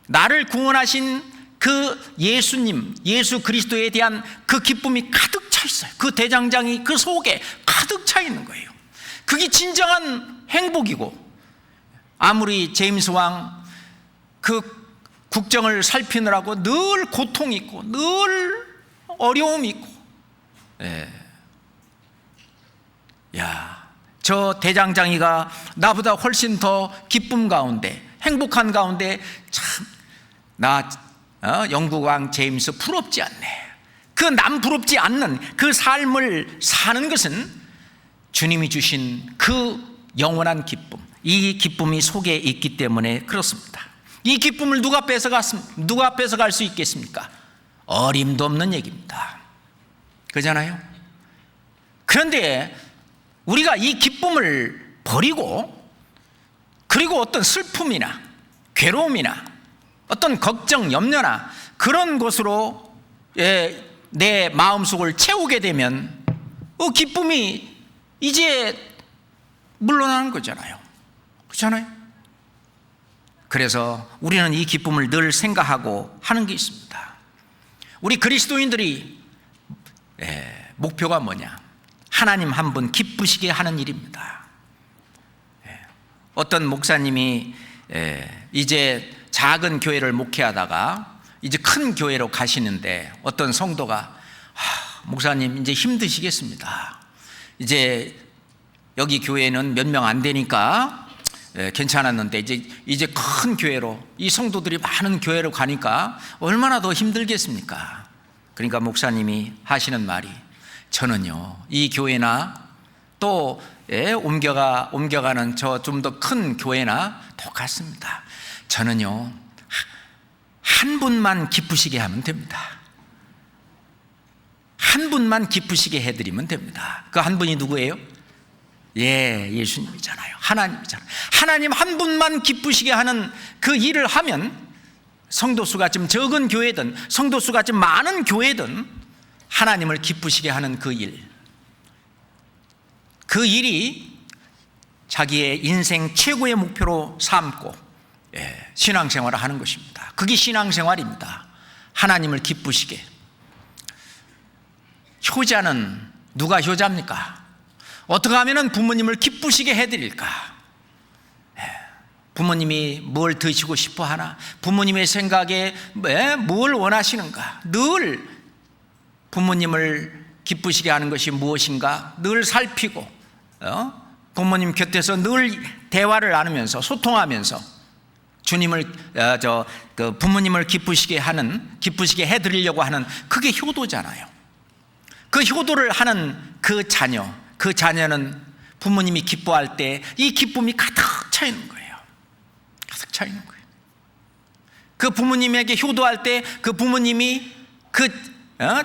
나를 구원하신 그 예수님, 예수 그리스도에 대한 그 기쁨이 가득 차 있어요. 그 대장장이 그 속에 가득 차 있는 거예요. 그게 진정한 행복이고 아무리 제임스 왕 그 국정을 살피느라고 늘 고통이 있고 늘 어려움이 있고 저 대장장이가 나보다 훨씬 더 기쁨 가운데, 행복한 가운데 참 나 영국 왕 제임스 부럽지 않네. 그 남 부럽지 않는 그 삶을 사는 것은 주님이 주신 그 영원한 기쁨, 이 기쁨이 속에 있기 때문에 그렇습니다. 이 기쁨을 누가 뺏어갈 수 있겠습니까? 어림도 없는 얘기입니다. 그렇잖아요? 그런데 우리가 이 기쁨을 버리고, 그리고 어떤 슬픔이나 괴로움이나 어떤 걱정, 염려나 그런 것으로 내 마음속을 채우게 되면 기쁨이 이제 물러나는 거잖아요. 그렇잖아요? 그래서 우리는 이 기쁨을 늘 생각하고 하는 게 있습니다. 우리 그리스도인들이 목표가 뭐냐? 하나님 한 분 기쁘시게 하는 일입니다. 어떤 목사님이 이제 작은 교회를 목회하다가 이제 큰 교회로 가시는데, 어떤 성도가 목사님 이제 힘드시겠습니다. 이제 여기 교회는 몇 명 안 되니까 괜찮았는데 이제 큰 교회로, 이 성도들이 많은 교회로 가니까 얼마나 더 힘들겠습니까? 그러니까 목사님이 하시는 말이, 저는요 이 교회나 또 옮겨가는 저 좀 더 큰 교회나 똑같습니다. 저는요 한 분만 기쁘시게 하면 됩니다. 한 분만 기쁘시게 해드리면 됩니다. 그 한 분이 누구예요? 예수님이잖아요. 하나님이잖아요. 하나님 한 분만 기쁘시게 하는 그 일을 하면, 성도수가 좀 적은 교회든 성도수가 좀 많은 교회든 하나님을 기쁘시게 하는 그 일이 자기의 인생 최고의 목표로 삼고 신앙생활을 하는 것입니다. 그게 신앙생활입니다. 하나님을 기쁘시게. 효자는 누가 효자입니까? 어떻게 하면 부모님을 기쁘시게 해드릴까? 부모님이 뭘 드시고 싶어 하나? 부모님의 생각에 뭘 원하시는가? 늘 부모님을 기쁘시게 하는 것이 무엇인가? 늘 살피고 부모님 곁에서 늘 대화를 나누면서 소통하면서 주님을 부모님을 기쁘시게 해드리려고 하는, 그게 효도잖아요. 그 효도를 하는 그 자녀는 부모님이 기뻐할 때 이 기쁨이 가득 차 있는 거예요. 가득 차 있는 거예요. 그 부모님에게 효도할 때 그 부모님이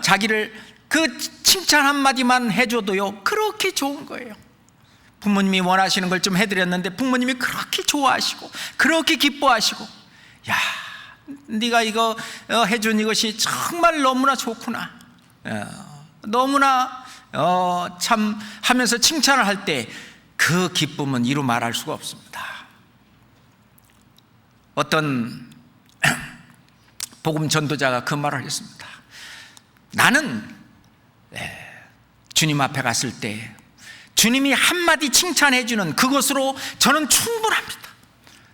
자기를 그 칭찬 한마디만 해줘도요 그렇게 좋은 거예요. 부모님이 원하시는 걸 좀 해드렸는데 부모님이 그렇게 좋아하시고 그렇게 기뻐하시고, 야, 네가 이거 해준 이것이 정말 너무나 좋구나, 너무나 참 하면서 칭찬을 할 때 그 기쁨은 이루 말할 수가 없습니다. 어떤 복음 전도자가 그 말을 했습니다. 나는 주님 앞에 갔을 때 주님이 한마디 칭찬해 주는 그것으로 저는 충분합니다.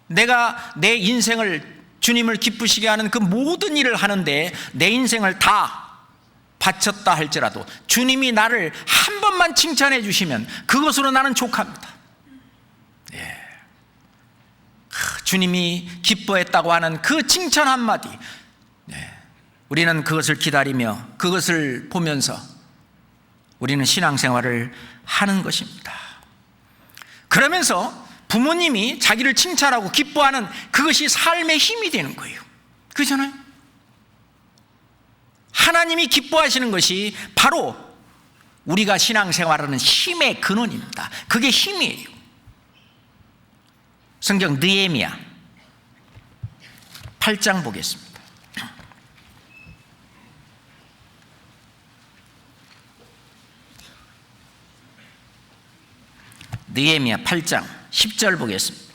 내가 내 인생을 주님을 기쁘시게 하는 그 모든 일을 하는데 내 인생을 다 바쳤다 할지라도 주님이 나를 한 번만 칭찬해 주시면 그것으로 나는 족합니다. 주님이 기뻐했다고 하는 그 칭찬 한마디, 우리는 그것을 기다리며 그것을 보면서 우리는 신앙생활을 하는 것입니다. 그러면서 부모님이 자기를 칭찬하고 기뻐하는 그것이 삶의 힘이 되는 거예요. 그렇잖아요? 하나님이 기뻐하시는 것이 바로 우리가 신앙생활하는 힘의 근원입니다. 그게 힘이에요. 성경 느헤미야 8장 보겠습니다. 느헤미야 8장 10절 보겠습니다.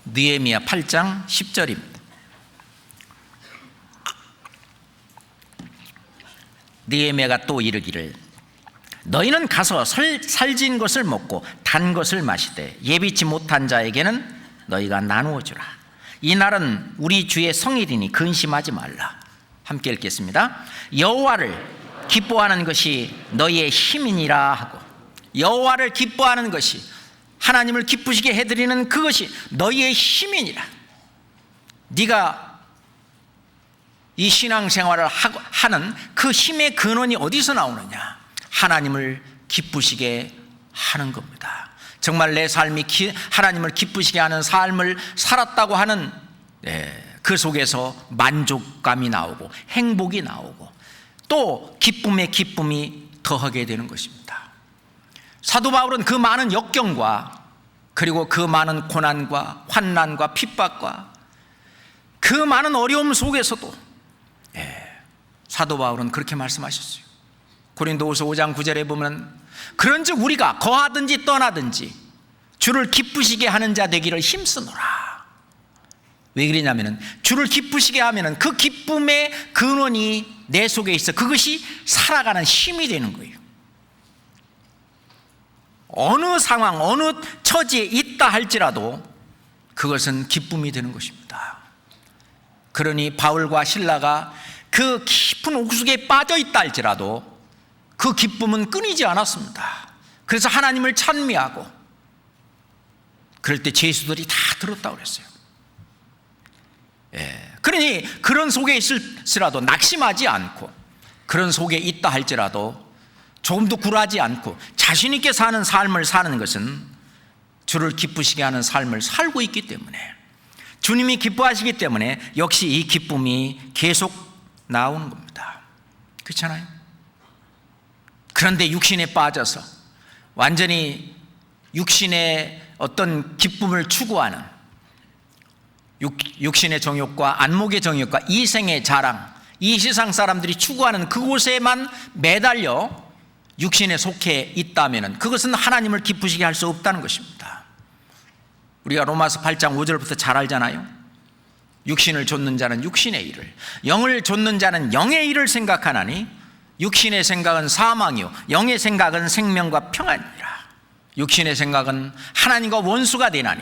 느헤미야 8장 10절입니다. 느헤미야가 또 이르기를 너희는 가서 살진 것을 먹고 단 것을 마시되 예비치 못한 자에게는 너희가 나누어 주라. 이 날은 우리 주의 성일이니 근심하지 말라. 함께 읽겠습니다. 여호와를 기뻐하는 것이 너희의 힘이니라 하고, 여호와를 기뻐하는 것이, 하나님을 기쁘시게 해드리는 그것이 너희의 힘이니라. 네가 이 신앙생활을 하는 그 힘의 근원이 어디서 나오느냐? 하나님을 기쁘시게 하는 겁니다. 정말 내 삶이 하나님을 기쁘시게 하는 삶을 살았다고 하는 그 속에서 만족감이 나오고 행복이 나오고 또 기쁨에 기쁨이 더하게 되는 것입니다. 사도 바울은 그 많은 역경과 그리고 그 많은 고난과 환난과 핍박과 그 많은 어려움 속에서도 사도 바울은 그렇게 말씀하셨어요. 고린도후서 5장 9절에 보면 그런즉 우리가 거하든지 떠나든지 주를 기쁘시게 하는 자 되기를 힘쓰노라. 왜 그러냐면은 주를 기쁘시게 하면은 그 기쁨의 근원이 내 속에 있어. 그것이 살아가는 힘이 되는 거예요. 어느 상황, 어느 처지에 있다 할지라도 그것은 기쁨이 되는 것입니다. 그러니 바울과 실라가 그 깊은 옥수에 빠져 있다 할지라도 그 기쁨은 끊이지 않았습니다. 그래서 하나님을 찬미하고 그럴 때 죄수들이 다 들었다고 그랬어요. 그러니 그런 속에 있을지라도 낙심하지 않고 그런 속에 있다 할지라도 조금도 굴하지 않고 자신 있게 사는 삶을 사는 것은 주를 기쁘시게 하는 삶을 살고 있기 때문에, 주님이 기뻐하시기 때문에 역시 이 기쁨이 계속 나오는 겁니다. 그렇잖아요? 그런데 육신에 빠져서 완전히 육신의 어떤 기쁨을 추구하는 육신의 정욕과 안목의 정욕과 이생의 자랑, 이 세상 사람들이 추구하는 그곳에만 매달려 육신에 속해 있다면 그것은 하나님을 기쁘시게 할 수 없다는 것입니다. 우리가 로마서 8장 5절부터 잘 알잖아요. 육신을 좇는 자는 육신의 일을, 영을 좇는 자는 영의 일을 생각하나니 육신의 생각은 사망이요 영의 생각은 생명과 평안이라. 육신의 생각은 하나님과 원수가 되나니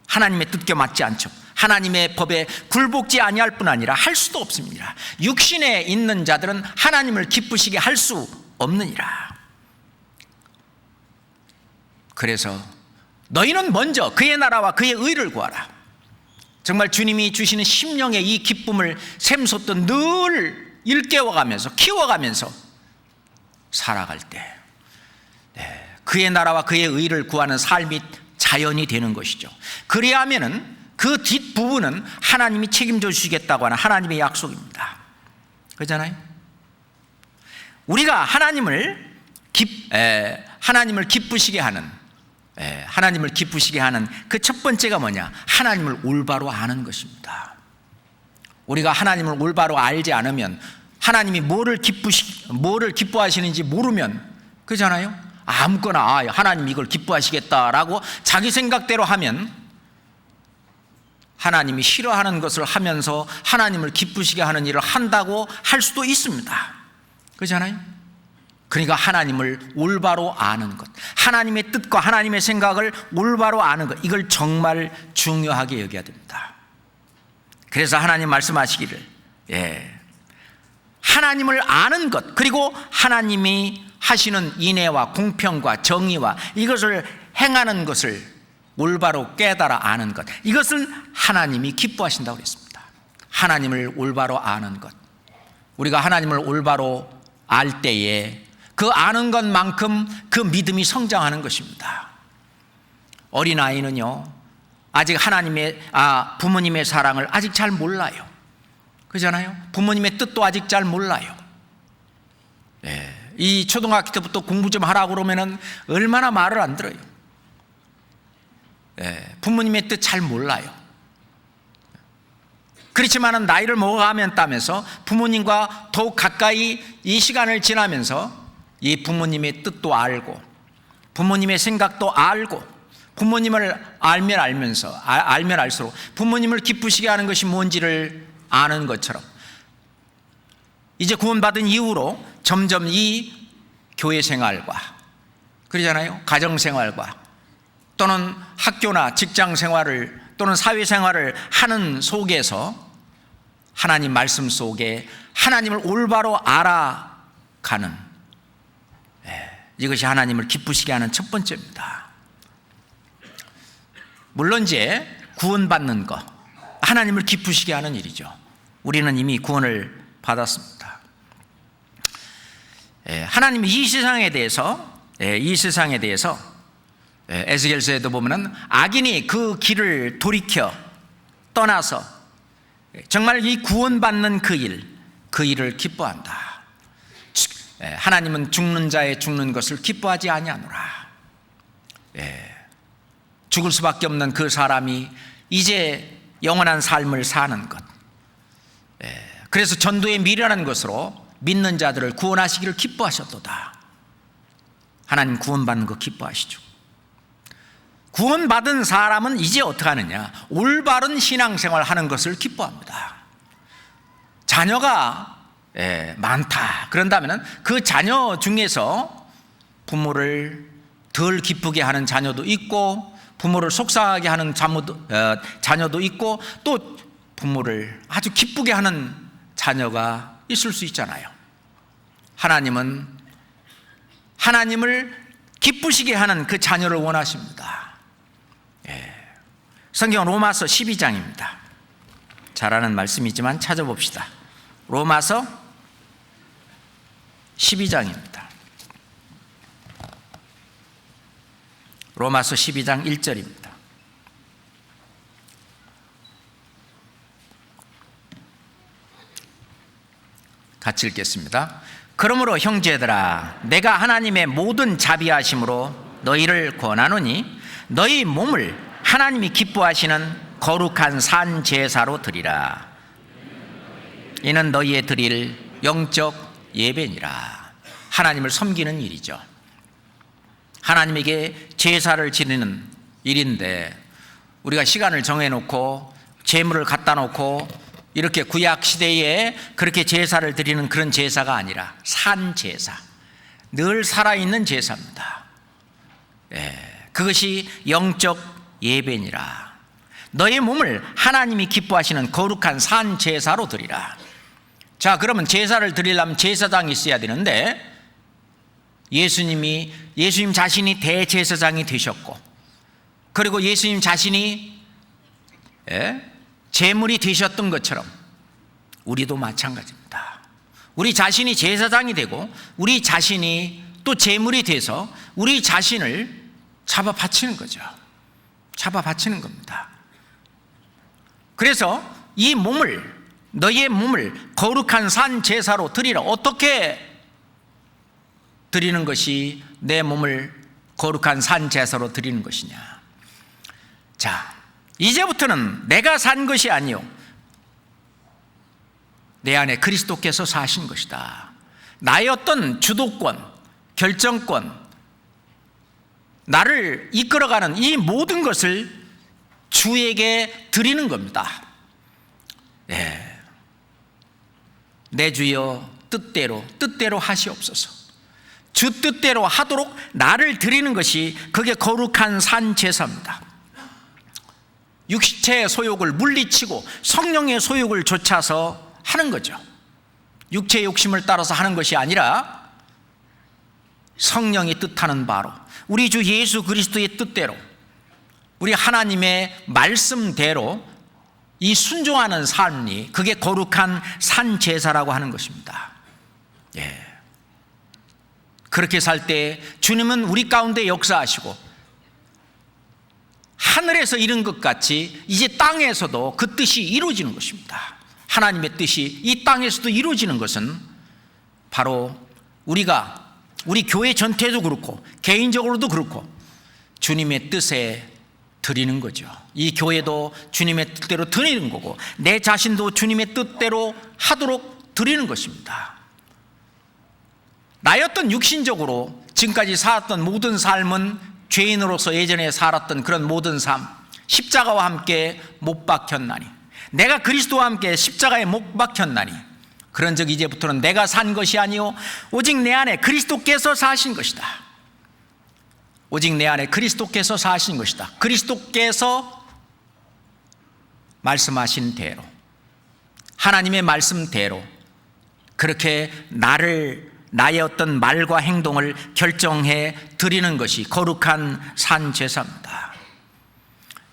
하나님의 뜻과 맞지 않죠. 하나님의 법에 굴복지 아니할 뿐 아니라 할 수도 없습니다. 육신에 있는 자들은 하나님을 기쁘시게 할 수 없느니라. 그래서 너희는 먼저 그의 나라와 그의 의를 구하라. 정말 주님이 주시는 심령의 이 기쁨을 샘솟던 늘 일깨워가면서 키워가면서 살아갈 때 그의 나라와 그의 의를 구하는 삶이 자연이 되는 것이죠. 그래야 하면은 그 뒷부분은 하나님이 책임져 주시겠다고 하는 하나님의 약속입니다. 그렇잖아요? 우리가 하나님을 기쁘시게 하는 그 첫 번째가 뭐냐? 하나님을 올바로 아는 것입니다. 우리가 하나님을 올바로 알지 않으면 하나님이 뭐를 기뻐하시는지 모르면 그렇잖아요? 아무거나 하나님 이걸 기뻐하시겠다라고 자기 생각대로 하면 하나님이 싫어하는 것을 하면서 하나님을 기쁘시게 하는 일을 한다고 할 수도 있습니다. 그렇잖아요? 그러니까 하나님을 올바로 아는 것, 하나님의 뜻과 하나님의 생각을 올바로 아는 것, 이걸 정말 중요하게 여겨야 됩니다. 그래서 하나님 말씀하시기를 하나님을 아는 것, 그리고 하나님이 하시는 인애와 공평과 정의와 이것을 행하는 것을 올바로 깨달아 아는 것, 이것은 하나님이 기뻐하신다고 그랬습니다. 하나님을 올바로 아는 것, 우리가 하나님을 올바로 알 때에 그 아는 것만큼 그 믿음이 성장하는 것입니다. 어린아이는요 아직 부모님의 사랑을 아직 잘 몰라요. 그렇잖아요? 부모님의 뜻도 아직 잘 몰라요. 이 초등학교 때부터 공부 좀 하라고 그러면은 얼마나 말을 안 들어요. 부모님의 뜻 잘 몰라요. 그렇지만은 나이를 먹어가면 따면서 부모님과 더욱 가까이 이 시간을 지나면서 이 부모님의 뜻도 알고 부모님의 생각도 알고 부모님을 알면 알수록 부모님을 기쁘시게 하는 것이 뭔지를 아는 것처럼 이제 구원받은 이후로 점점 이 교회 생활과 그러잖아요. 가정 생활과 또는 학교나 직장 생활을 또는 사회 생활을 하는 속에서 하나님 말씀 속에 하나님을 올바로 가는, 이것이 하나님을 기쁘시게 하는 첫 번째입니다. 물론 이제 구원받는 것, 하나님을 기쁘시게 하는 일이죠. 우리는 이미 구원을 받았습니다. 하나님이 이 세상에 대해서 에스겔서에도 보면은 악인이 그 길을 돌이켜 떠나서 정말 이 구원받는 그 일을 기뻐한다. 하나님은 죽는 자의 죽는 것을 기뻐하지 아니하노라. 죽을 수밖에 없는 그 사람이 이제 영원한 삶을 사는 것, 그래서 전도의 미련한 것으로 믿는 자들을 구원하시기를 기뻐하셨도다. 하나님 구원받는 거 기뻐하시죠. 구원받은 사람은 이제 어떻게 하느냐? 올바른 신앙생활 하는 것을 기뻐합니다. 자녀가 많다 그런다면 그 자녀 중에서 부모를 덜 기쁘게 하는 자녀도 있고, 부모를 속상하게 하는 자녀도 있고, 또 부모를 아주 기쁘게 하는 자녀가 있을 수 있잖아요. 하나님은 하나님을 기쁘시게 하는 그 자녀를 원하십니다. 성경 로마서 12장입니다. 잘 아는 말씀이지만 찾아봅시다. 로마서 12장입니다. 로마서 12장 1절입니다. 같이 읽겠습니다. 그러므로 형제들아, 내가 하나님의 모든 자비하심으로 너희를 권하노니 너희 몸을 하나님이 기뻐하시는 거룩한 산 제사로 드리라. 이는 너희의 드릴 영적 예배니라. 하나님을 섬기는 일이죠. 하나님에게 제사를 지내는 일인데, 우리가 시간을 정해놓고 제물을 갖다 놓고 이렇게 구약 시대에 그렇게 제사를 드리는 그런 제사가 아니라 산 제사, 늘 살아있는 제사입니다. 그것이 영적 예배니라. 너의 몸을 하나님이 기뻐하시는 거룩한 산 제사로 드리라. 자, 그러면 제사를 드리려면 제사장이 있어야 되는데, 예수님 자신이 대제사장이 되셨고, 그리고 예수님 자신이 제물이 되셨던 것처럼 우리도 마찬가지입니다. 우리 자신이 제사장이 되고 우리 자신이 또 제물이 돼서 우리 자신을 잡아 바치는 거죠. 잡아 바치는 겁니다. 그래서 이 몸을, 너희의 몸을 거룩한 산 제사로 드리라. 어떻게 드리는 것이 내 몸을 거룩한 산 제사로 드리는 것이냐? 자, 이제부터는 내가 산 것이 아니요 내 안에 그리스도께서 사신 것이다. 나의 어떤 주도권, 결정권, 나를 이끌어가는 이 모든 것을 주에게 드리는 겁니다. 내 주여 뜻대로 하시옵소서. 주 뜻대로 하도록 나를 드리는 것이, 그게 거룩한 산 제사입니다. 육체의 소욕을 물리치고 성령의 소욕을 좇아서 하는 거죠. 육체의 욕심을 따라서 하는 것이 아니라 성령이 뜻하는 바로, 우리 주 예수 그리스도의 뜻대로, 우리 하나님의 말씀대로 이 순종하는 삶이, 그게 거룩한 산 제사라고 하는 것입니다. 그렇게 살 때 주님은 우리 가운데 역사하시고, 하늘에서 이룬 것 같이 이제 땅에서도 그 뜻이 이루어지는 것입니다. 하나님의 뜻이 이 땅에서도 이루어지는 것은 바로 우리 교회 전체도 그렇고 개인적으로도 그렇고 주님의 뜻에 드리는 거죠. 이 교회도 주님의 뜻대로 드리는 거고, 내 자신도 주님의 뜻대로 하도록 드리는 것입니다. 나였던 육신적으로 지금까지 살았던 모든 삶은 죄인으로서 예전에 살았던 그런 모든 삶, 십자가와 함께 못 박혔나니, 내가 그리스도와 함께 십자가에 못 박혔나니, 그런 적 이제부터는 내가 산 것이 아니요 오직 내 안에 그리스도께서 사신 것이다. 오직 내 안에 그리스도께서 사신 것이다. 그리스도께서 말씀하신 대로, 하나님의 말씀대로 그렇게 나를 나의 어떤 말과 행동을 결정해 드리는 것이 거룩한 산 제사입니다.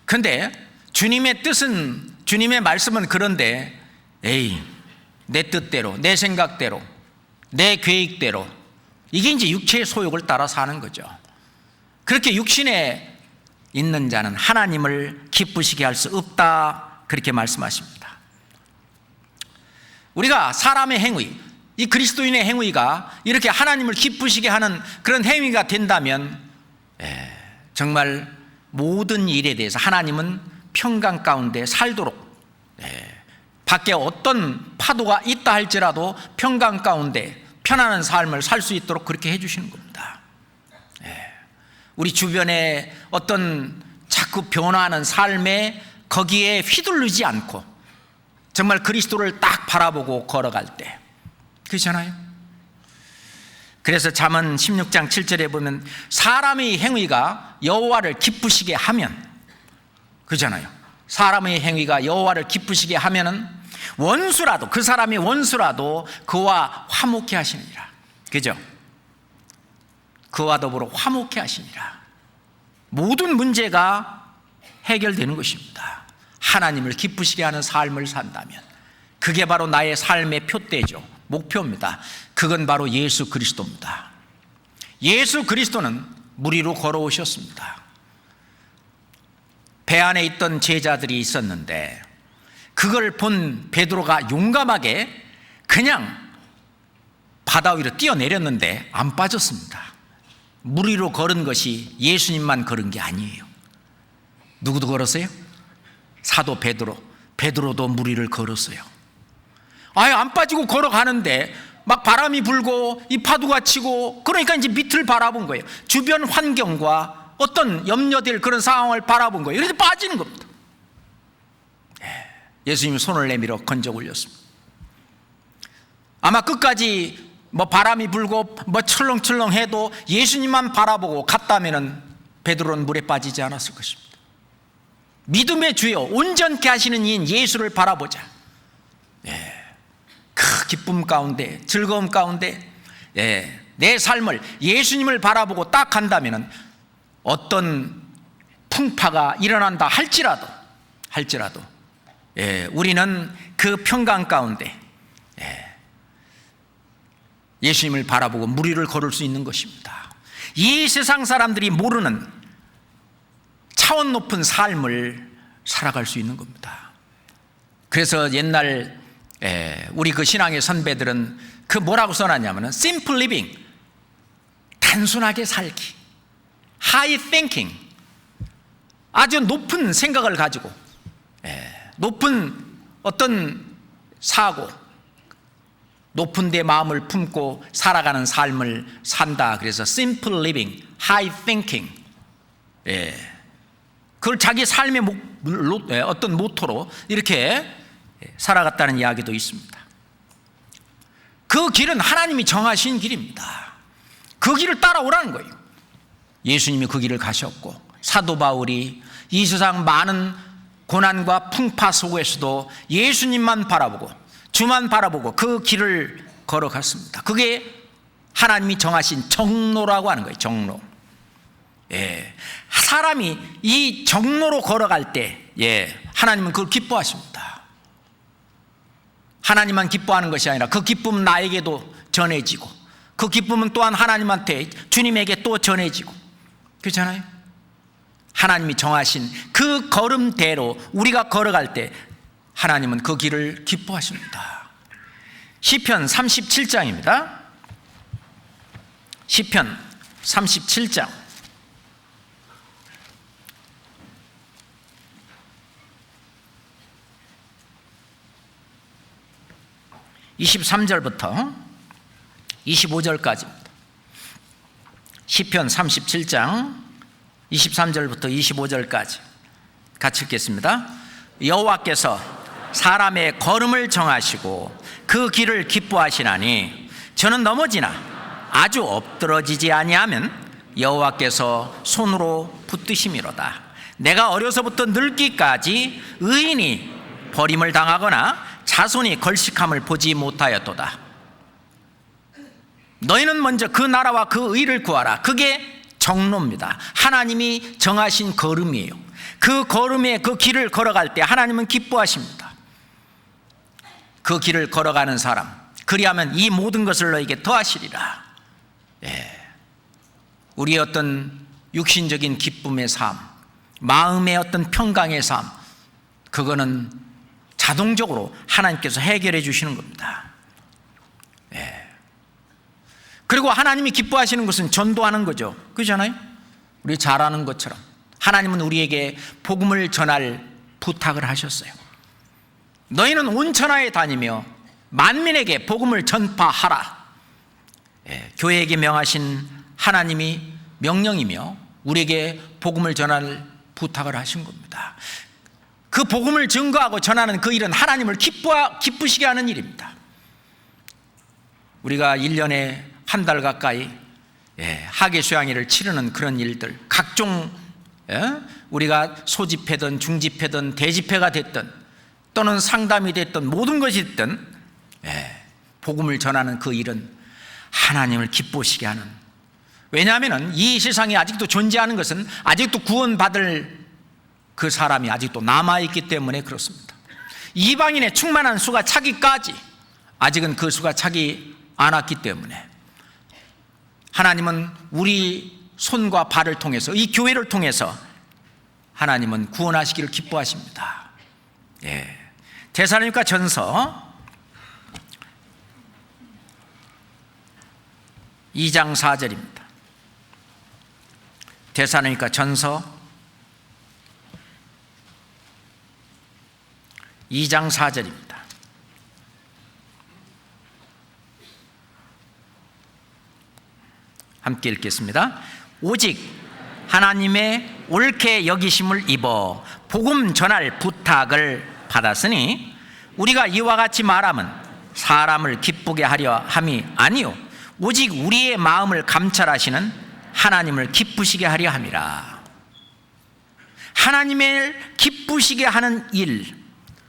그런데 주님의 뜻은, 주님의 말씀은 그런데 내 뜻대로, 내 생각대로, 내 계획대로, 이게 이제 육체의 소욕을 따라 사는 거죠. 그렇게 육신에 있는 자는 하나님을 기쁘시게 할 수 없다, 그렇게 말씀하십니다. 우리가 사람의 행위, 이 그리스도인의 행위가 이렇게 하나님을 기쁘시게 하는 그런 행위가 된다면 정말 모든 일에 대해서 하나님은 평강 가운데 살도록, 밖에 어떤 파도가 있다 할지라도 평강 가운데 편안한 삶을 살 수 있도록 그렇게 해주시는 겁니다. 우리 주변에 어떤 자꾸 변화하는 삶에 거기에 휘둘리지 않고 정말 그리스도를 딱 바라보고 걸어갈 때, 그렇잖아요. 그래서 잠언 16장 7절에 보면 사람의 행위가 여호와를 기쁘시게 하면, 그렇잖아요. 사람의 행위가 여호와를 기쁘시게 하면은 원수라도, 그 사람이 원수라도 그와 화목해 하시느니라. 그죠? 그와 더불어 화목해 하시니라. 모든 문제가 해결되는 것입니다. 하나님을 기쁘시게 하는 삶을 산다면 그게 바로 나의 삶의 표대죠. 목표입니다. 그건 바로 예수 그리스도입니다. 예수 그리스도는 물 위로 걸어오셨습니다. 배 안에 있던 제자들이 있었는데 그걸 본 베드로가 용감하게 그냥 바다 위로 뛰어내렸는데 안 빠졌습니다. 물 위로 걸은 것이 예수님만 걸은 게 아니에요. 누구도 걸었어요? 사도 베드로도 물 위를 걸었어요. 아예 안 빠지고 걸어가는데 막 바람이 불고 이 파도가 치고, 그러니까 이제 밑을 바라본 거예요. 주변 환경과 어떤 염려될 그런 상황을 바라본 거예요. 그래서 빠지는 겁니다. 예수님이 손을 내밀어 건져 올렸습니다. 아마 끝까지 바람이 불고 철렁철렁 해도 예수님만 바라보고 갔다면은 베드로는 물에 빠지지 않았을 것입니다. 믿음의 주여, 온전케 하시는 이인 예수를 바라보자. 그 기쁨 가운데, 즐거움 가운데 내 삶을 예수님을 바라보고 딱 간다면은 어떤 풍파가 일어난다 할지라도 우리는 그 평강 가운데 예수님을 바라보고 물 위를 걸을 수 있는 것입니다. 이 세상 사람들이 모르는 차원 높은 삶을 살아갈 수 있는 겁니다. 그래서 옛날 우리 그 신앙의 선배들은 그 뭐라고 써놨냐면은 simple living, 단순하게 살기, high thinking, 아주 높은 생각을 가지고 높은 어떤 사고, 높은 데 마음을 품고 살아가는 삶을 산다. 그래서 simple living, high thinking, 그걸 자기 삶의 어떤 모토로 이렇게 살아갔다는 이야기도 있습니다. 그 길은 하나님이 정하신 길입니다. 그 길을 따라오라는 거예요. 예수님이 그 길을 가셨고, 사도 바울이 이 세상 많은 고난과 풍파 속에서도 예수님만 바라보고 주만 바라보고 그 길을 걸어갔습니다. 그게 하나님이 정하신 정로라고 하는 거예요. 정로. 사람이 이 정로로 걸어갈 때 하나님은 그걸 기뻐하십니다. 하나님만 기뻐하는 것이 아니라 그 기쁨은 나에게도 전해지고, 그 기쁨은 또한 하나님한테, 주님에게 또 전해지고, 그렇잖아요. 하나님이 정하신 그 걸음대로 우리가 걸어갈 때 하나님은 그 길을 기뻐하십니다. 시편 37장입니다. 시편 37장 23절부터 25절까지입니다. 시편 37장 23절부터 25절까지 같이 읽겠습니다. 여호와께서 사람의 걸음을 정하시고 그 길을 기뻐하시나니 저는 넘어지나 아주 엎드러지지 아니하면 여호와께서 손으로 붙드심이로다. 내가 어려서부터 늙기까지 의인이 버림을 당하거나 자손이 걸식함을 보지 못하였도다. 너희는 먼저 그 나라와 그 의를 구하라. 그게 정로입니다. 하나님이 정하신 걸음이에요. 그 걸음의 그 길을 걸어갈 때 하나님은 기뻐하십니다. 그 길을 걸어가는 사람, 그리하면 이 모든 것을 너에게 더하시리라. 우리의 어떤 육신적인 기쁨의 삶, 마음의 어떤 평강의 삶, 그거는 자동적으로 하나님께서 해결해 주시는 겁니다. 그리고 하나님이 기뻐하시는 것은 전도하는 거죠. 그렇잖아요? 우리 잘 아는 것처럼 하나님은 우리에게 복음을 전할 부탁을 하셨어요. 너희는 온 천하에 다니며 만민에게 복음을 전파하라. 교회에게 명하신 하나님이 명령이며 우리에게 복음을 전할 부탁을 하신 겁니다. 그 복음을 증거하고 전하는 그 일은 하나님을 기쁘시게 하는 일입니다. 우리가 1년에 한 달 가까이 학예 수양회를 치르는 그런 일들, 각종 우리가 소집회든 중집회든 대집회가 됐든 또는 상담이 됐든 모든 것이 됐든 복음을 전하는 그 일은 하나님을 기쁘시게 하는, 왜냐하면 이 세상에 아직도 존재하는 것은 아직도 구원받을 그 사람이 아직도 남아있기 때문에 그렇습니다. 이방인의 충만한 수가 차기까지 아직은 그 수가 차기 않았기 때문에 하나님은 우리 손과 발을 통해서, 이 교회를 통해서 하나님은 구원하시기를 기뻐하십니다. 데살로니가 전서 2장 4절입니다. 데살로니가 전서 2장 4절입니다. 함께 읽겠습니다. 오직 하나님의 옳게 여기심을 입어 복음 전할 부탁을 받았으니 우리가 이와 같이 말함은 사람을 기쁘게 하려 함이 아니요 오직 우리의 마음을 감찰하시는 하나님을 기쁘시게 하려 함이라. 하나님을 기쁘시게 하는 일,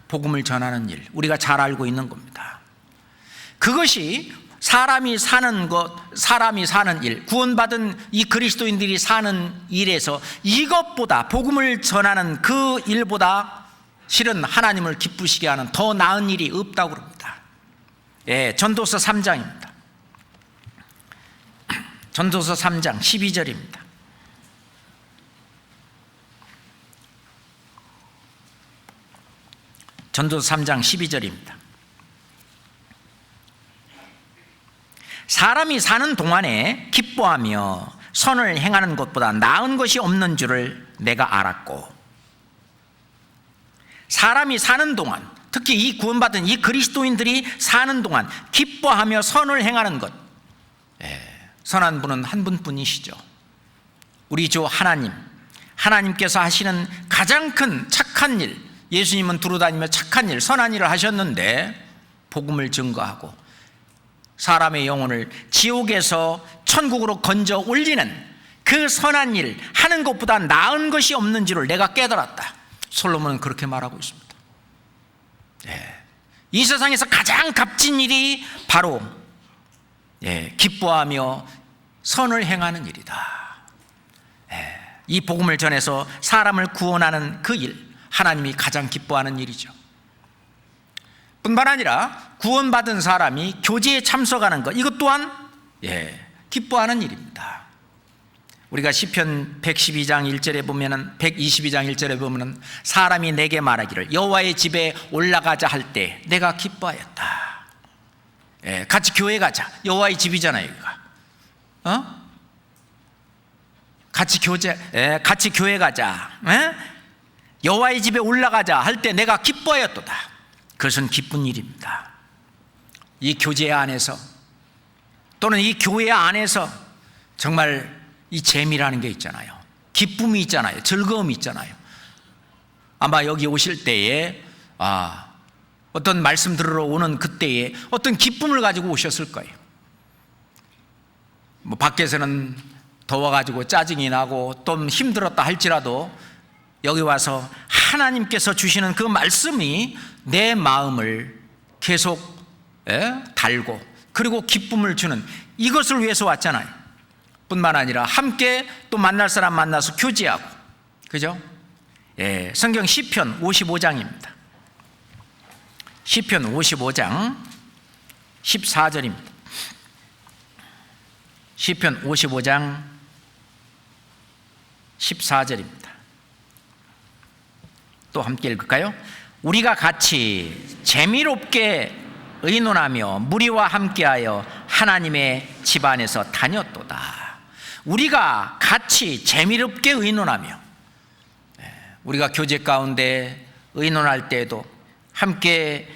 복음을 전하는 일, 우리가 잘 알고 있는 겁니다. 그것이 사람이 사는 것, 사람이 사는 일, 구원받은 이 그리스도인들이 사는 일에서 이것보다, 복음을 전하는 그 일보다 실은 하나님을 기쁘시게 하는 더 나은 일이 없다고 그럽니다. 전도서 3장입니다. 전도서 3장 12절입니다. 전도서 3장 12절입니다. 사람이 사는 동안에 기뻐하며 선을 행하는 것보다 나은 것이 없는 줄을 내가 알았고, 사람이 사는 동안, 특히 이 구원받은 이 그리스도인들이 사는 동안 기뻐하며 선을 행하는 것, 선한 분은 한 분뿐이시죠. 우리 주 하나님, 하나님께서 하시는 가장 큰 착한 일, 예수님은 두루다니며 착한 일, 선한 일을 하셨는데 복음을 증거하고 사람의 영혼을 지옥에서 천국으로 건져 올리는 그 선한 일 하는 것보다 나은 것이 없는 줄을 내가 깨달았다. 솔로몬은 그렇게 말하고 있습니다. 이 세상에서 가장 값진 일이 바로 기뻐하며 선을 행하는 일이다. 이 복음을 전해서 사람을 구원하는 그 일, 하나님이 가장 기뻐하는 일이죠. 뿐만 아니라 구원받은 사람이 교제에 참석하는 것, 이것 또한 기뻐하는 일입니다. 우리가 시편 112장 1절에 보면은, 122장 1절에 보면은 사람이 내게 말하기를 여호와의 집에 올라가자 할 때 내가 기뻐하였다. 같이 교회 가자. 여호와의 집이잖아요, 여기가. 같이 교회 가자. 여호와의 집에 올라가자 할 때 내가 기뻐하였도다. 그것은 기쁜 일입니다. 이 교제 안에서 또는 이 교회 안에서 정말 이 재미라는 게 있잖아요. 기쁨이 있잖아요. 즐거움이 있잖아요. 아마 여기 오실 때에 어떤 말씀 들으러 오는 그때에 어떤 기쁨을 가지고 오셨을 거예요. 뭐 밖에서는 더워가지고 짜증이 나고 좀 힘들었다 할지라도 여기 와서 하나님께서 주시는 그 말씀이 내 마음을 계속 달고 그리고 기쁨을 주는 이것을 위해서 왔잖아요. 뿐만 아니라 함께 또 만날 사람 만나서 교제하고, 그죠? 예, 성경 시편 55장입니다. 시편 55장 14절입니다. 시편 55장 14절입니다. 또 함께 읽을까요? 우리가 같이 재미롭게 의논하며 무리와 함께하여 하나님의 집안에서 다녔도다. 우리가 같이 재미롭게 의논하며, 우리가 교제 가운데 의논할 때에도 함께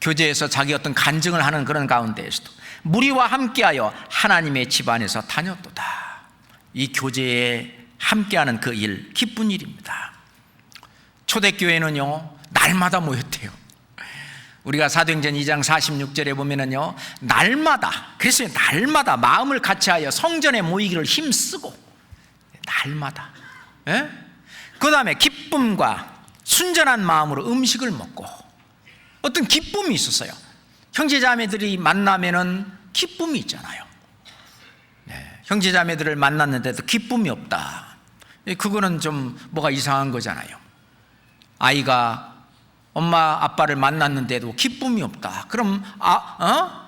교제에서 자기 어떤 간증을 하는 그런 가운데에서도 무리와 함께하여 하나님의 집안에서 다녔도다. 이 교제에 함께하는 그 일, 기쁜 일입니다. 초대교회는요, 날마다 모였대요. 우리가 사도행전 2장 46절에 보면은요, 날마다, 그래서 날마다 마음을 같이하여 성전에 모이기를 힘쓰고, 날마다. 그 다음에 기쁨과 순전한 마음으로 음식을 먹고, 어떤 기쁨이 있었어요. 형제자매들이 만나면은 기쁨이 있잖아요. 형제자매들을 만났는데도 기쁨이 없다. 그거는 좀 뭐가 이상한 거잖아요. 아이가 엄마 아빠를 만났는데도 기쁨이 없다. 그럼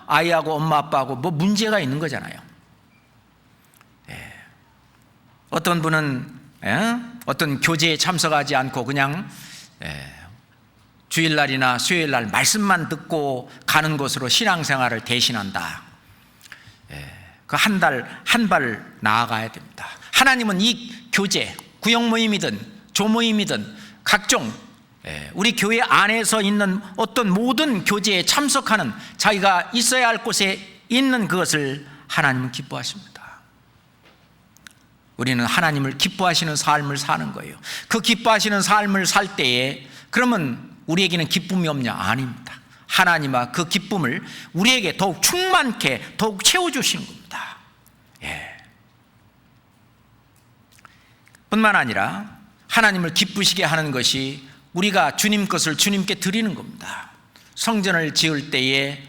아이하고 엄마 아빠하고 뭐 문제가 있는 거잖아요. 어떤 분은 어떤 교제에 참석하지 않고 그냥 주일날이나 수요일날 말씀만 듣고 가는 것으로 신앙생활을 대신한다. 그 한 발 나아가야 됩니다. 하나님은 이 교제, 구역 모임이든 조모임이든 각종 우리 교회 안에서 있는 어떤 모든 교제에 참석하는, 자기가 있어야 할 곳에 있는 그것을 하나님은 기뻐하십니다. 우리는 하나님을 기뻐하시는 삶을 사는 거예요. 그 기뻐하시는 삶을 살 때에 그러면 우리에게는 기쁨이 없냐? 아닙니다. 하나님과 그 기쁨을 우리에게 더욱 충만케 더욱 채워주시는 겁니다. 뿐만 아니라 하나님을 기쁘시게 하는 것이 우리가 주님 것을 주님께 드리는 겁니다. 성전을 지을 때에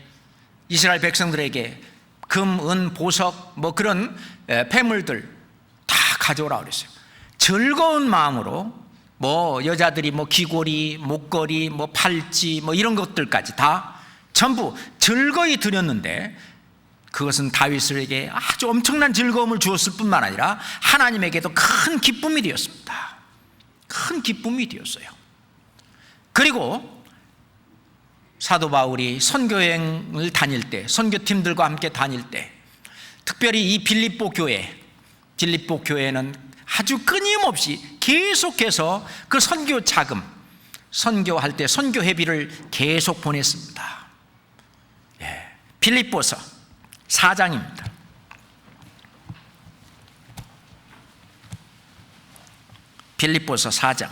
이스라엘 백성들에게 금, 은, 보석 뭐 그런 폐물들 다 가져오라 그랬어요. 즐거운 마음으로 뭐 여자들이 뭐 귀걸이, 목걸이, 뭐 팔찌 뭐 이런 것들까지 다 전부 즐거이 드렸는데, 그것은 다윗에게 아주 엄청난 즐거움을 주었을 뿐만 아니라 하나님에게도 큰 기쁨이 되었습니다. 큰 기쁨이 되었어요. 그리고 사도 바울이 선교여행을 다닐 때, 선교팀들과 함께 다닐 때, 특별히 이 빌립보 교회는 아주 끊임없이 계속해서 그 선교 자금, 선교할 때 선교 회비를 계속 보냈습니다. 빌립보서 4장입니다. 빌립보서 4장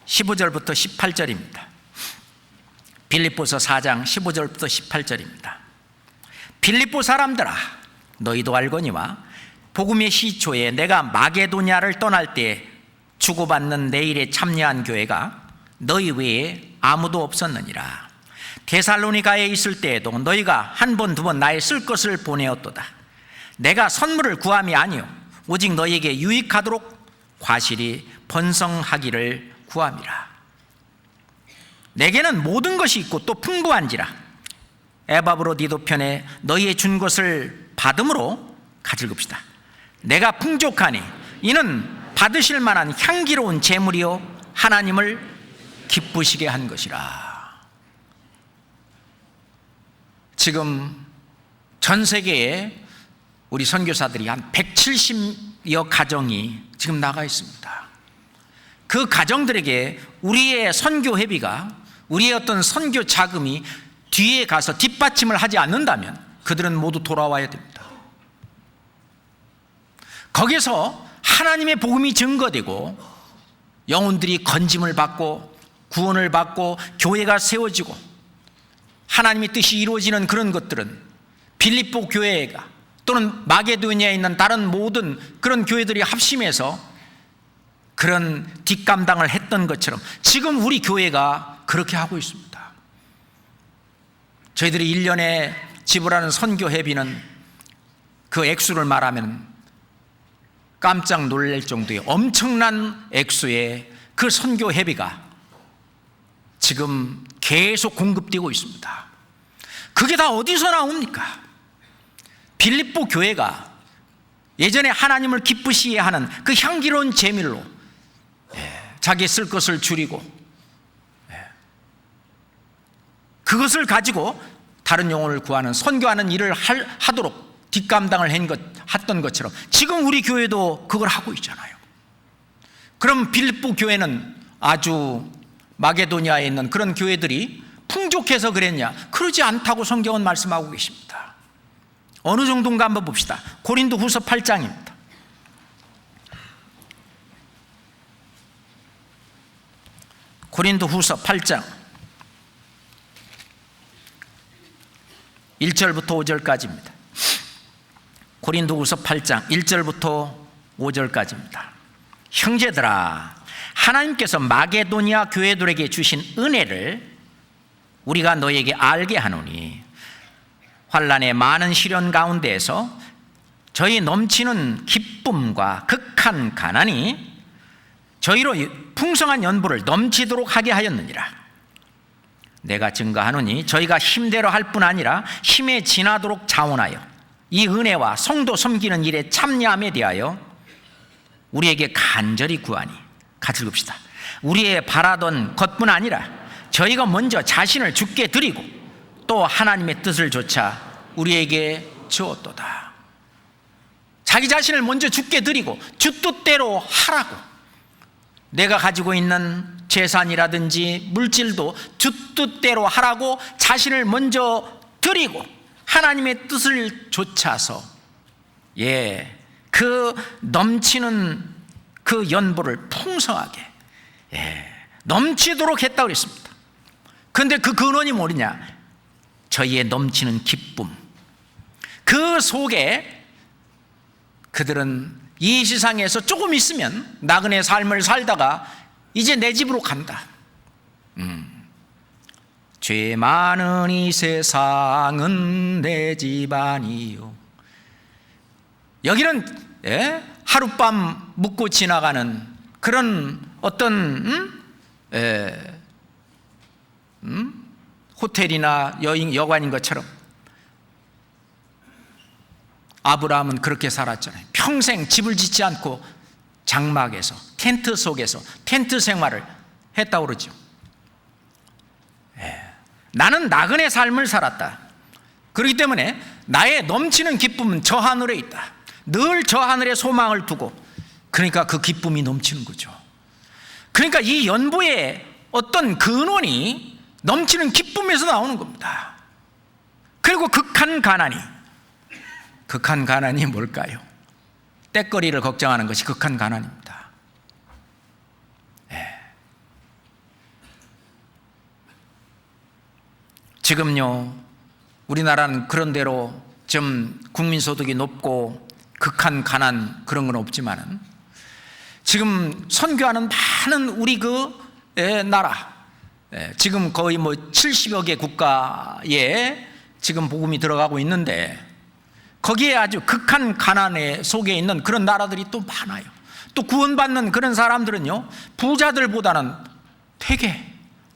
15절부터 18절입니다. 빌립보서 4장 15절부터 18절입니다. 빌립보 사람들아, 너희도 알거니와 복음의 시초에 내가 마게도냐를 떠날 때 주고받는 내 일에 참여한 교회가 너희 외에 아무도 없었느니라. 데살로니가에 있을 때에도 너희가 한 번 두 번 나의 쓸 것을 보내었도다. 내가 선물을 구함이 아니요 오직 너희에게 유익하도록 과실이 번성하기를 구함이라. 내게는 모든 것이 있고 또 풍부한지라 에바브로디도 편에 너희의 준 것을 받음으로 가질 겁시다. 내가 풍족하니 이는 받으실 만한 향기로운 제물이요 하나님을 기쁘시게 한 것이라. 지금 전 세계에 우리 선교사들이 한 170여 가정이 지금 나가 있습니다. 그 가정들에게 우리의 선교 회비가, 우리의 어떤 선교 자금이 뒤에 가서 뒷받침을 하지 않는다면 그들은 모두 돌아와야 됩니다. 거기서 하나님의 복음이 증거되고 영혼들이 건짐을 받고 구원을 받고 교회가 세워지고 하나님의 뜻이 이루어지는 그런 것들은 빌립보 교회가 또는 마게도니아에 있는 다른 모든 그런 교회들이 합심해서 그런 뒷감당을 했던 것처럼 지금 우리 교회가 그렇게 하고 있습니다. 저희들이 1년에 지불하는 선교회비는 그 액수를 말하면 깜짝 놀랄 정도의 엄청난 액수의 그 선교회비가 지금 계속 공급되고 있습니다. 그게 다 어디서 나옵니까? 빌립보 교회가 예전에 하나님을 기쁘시게 하는 그 향기로운 제물로 자기 쓸 것을 줄이고 그것을 가지고 다른 영혼을 구하는 선교하는 일을 하도록 뒷감당을 했던 것처럼 지금 우리 교회도 그걸 하고 있잖아요. 그럼 빌립보 교회는 아주 마게도니아에 있는 그런 교회들이 풍족해서 그랬냐? 그러지 않다고 성경은 말씀하고 계십니다. 어느 정도인가 한번 봅시다. 고린도후서 8장입니다. 고린도후서 8장 1절부터 5절까지입니다. 고린도후서 8장 1절부터 5절까지입니다. 형제들아, 하나님께서 마게도니아 교회들에게 주신 은혜를 우리가 너에게 알게 하노니 환난의 많은 시련 가운데에서 저희 넘치는 기쁨과 극한 가난이 저희로 풍성한 연보를 넘치도록 하게 하였느니라. 내가 증거하노니 저희가 힘대로 할 뿐 아니라 힘에 지나도록 자원하여 이 은혜와 성도 섬기는 일에 참여함에 대하여 우리에게 간절히 구하니, 같이 읽읍시다. 우리의 바라던 것뿐 아니라 저희가 먼저 자신을 주께 드리고 또 하나님의 뜻을 조차 우리에게 주었도다. 자기 자신을 먼저 주께 드리고 주 뜻대로 하라고. 내가 가지고 있는 재산이라든지 물질도 주 뜻대로 하라고 자신을 먼저 드리고 하나님의 뜻을 좇아서 그 넘치는 그 연보를 풍성하게 넘치도록 했다고 그랬습니다. 그런데 그 근원이 뭐냐? 저희의 넘치는 기쁨. 그 속에 그들은 이 세상에서 조금 있으면 나그네 삶을 살다가 이제 내 집으로 간다. 죄 많은 이 세상은 내 집 아니요. 여기는 하룻밤 묵고 지나가는 그런 어떤 호텔이나 여관인 것처럼 아브라함은 그렇게 살았잖아요. 평생 집을 짓지 않고 장막에서 텐트 속에서 텐트 생활을 했다고 그러죠. 나는 나그네 삶을 살았다. 그렇기 때문에 나의 넘치는 기쁨은 저 하늘에 있다. 늘 저 하늘에 소망을 두고, 그러니까 그 기쁨이 넘치는 거죠. 그러니까 이 연보의 어떤 근원이 넘치는 기쁨에서 나오는 겁니다. 그리고 극한 가난이 뭘까요? 때거리를 걱정하는 것이 극한 가난입니다. 지금요, 우리나라는 그런 대로 좀 국민소득이 높고 극한 가난 그런 건 없지만은 지금 선교하는 많은 우리 나라, 지금 거의 70여 개 국가에 지금 복음이 들어가고 있는데 거기에 아주 극한 가난의 속에 있는 그런 나라들이 또 많아요. 또 구원받는 그런 사람들은요, 부자들보다는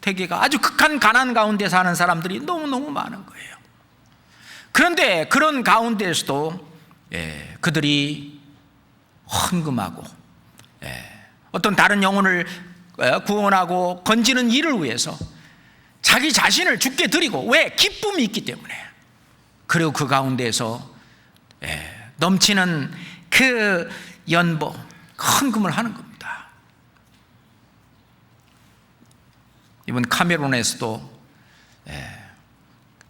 대개가 아주 극한 가난 가운데 사는 사람들이 너무너무 많은 거예요. 그런데 그런 가운데에서도 그들이 헌금하고 어떤 다른 영혼을 구원하고 건지는 일을 위해서 자기 자신을 주께 드리고, 왜? 기쁨이 있기 때문에. 그리고 그 가운데에서 넘치는 그 연보, 헌금을 하는 겁니다. 이번 카메룬에서도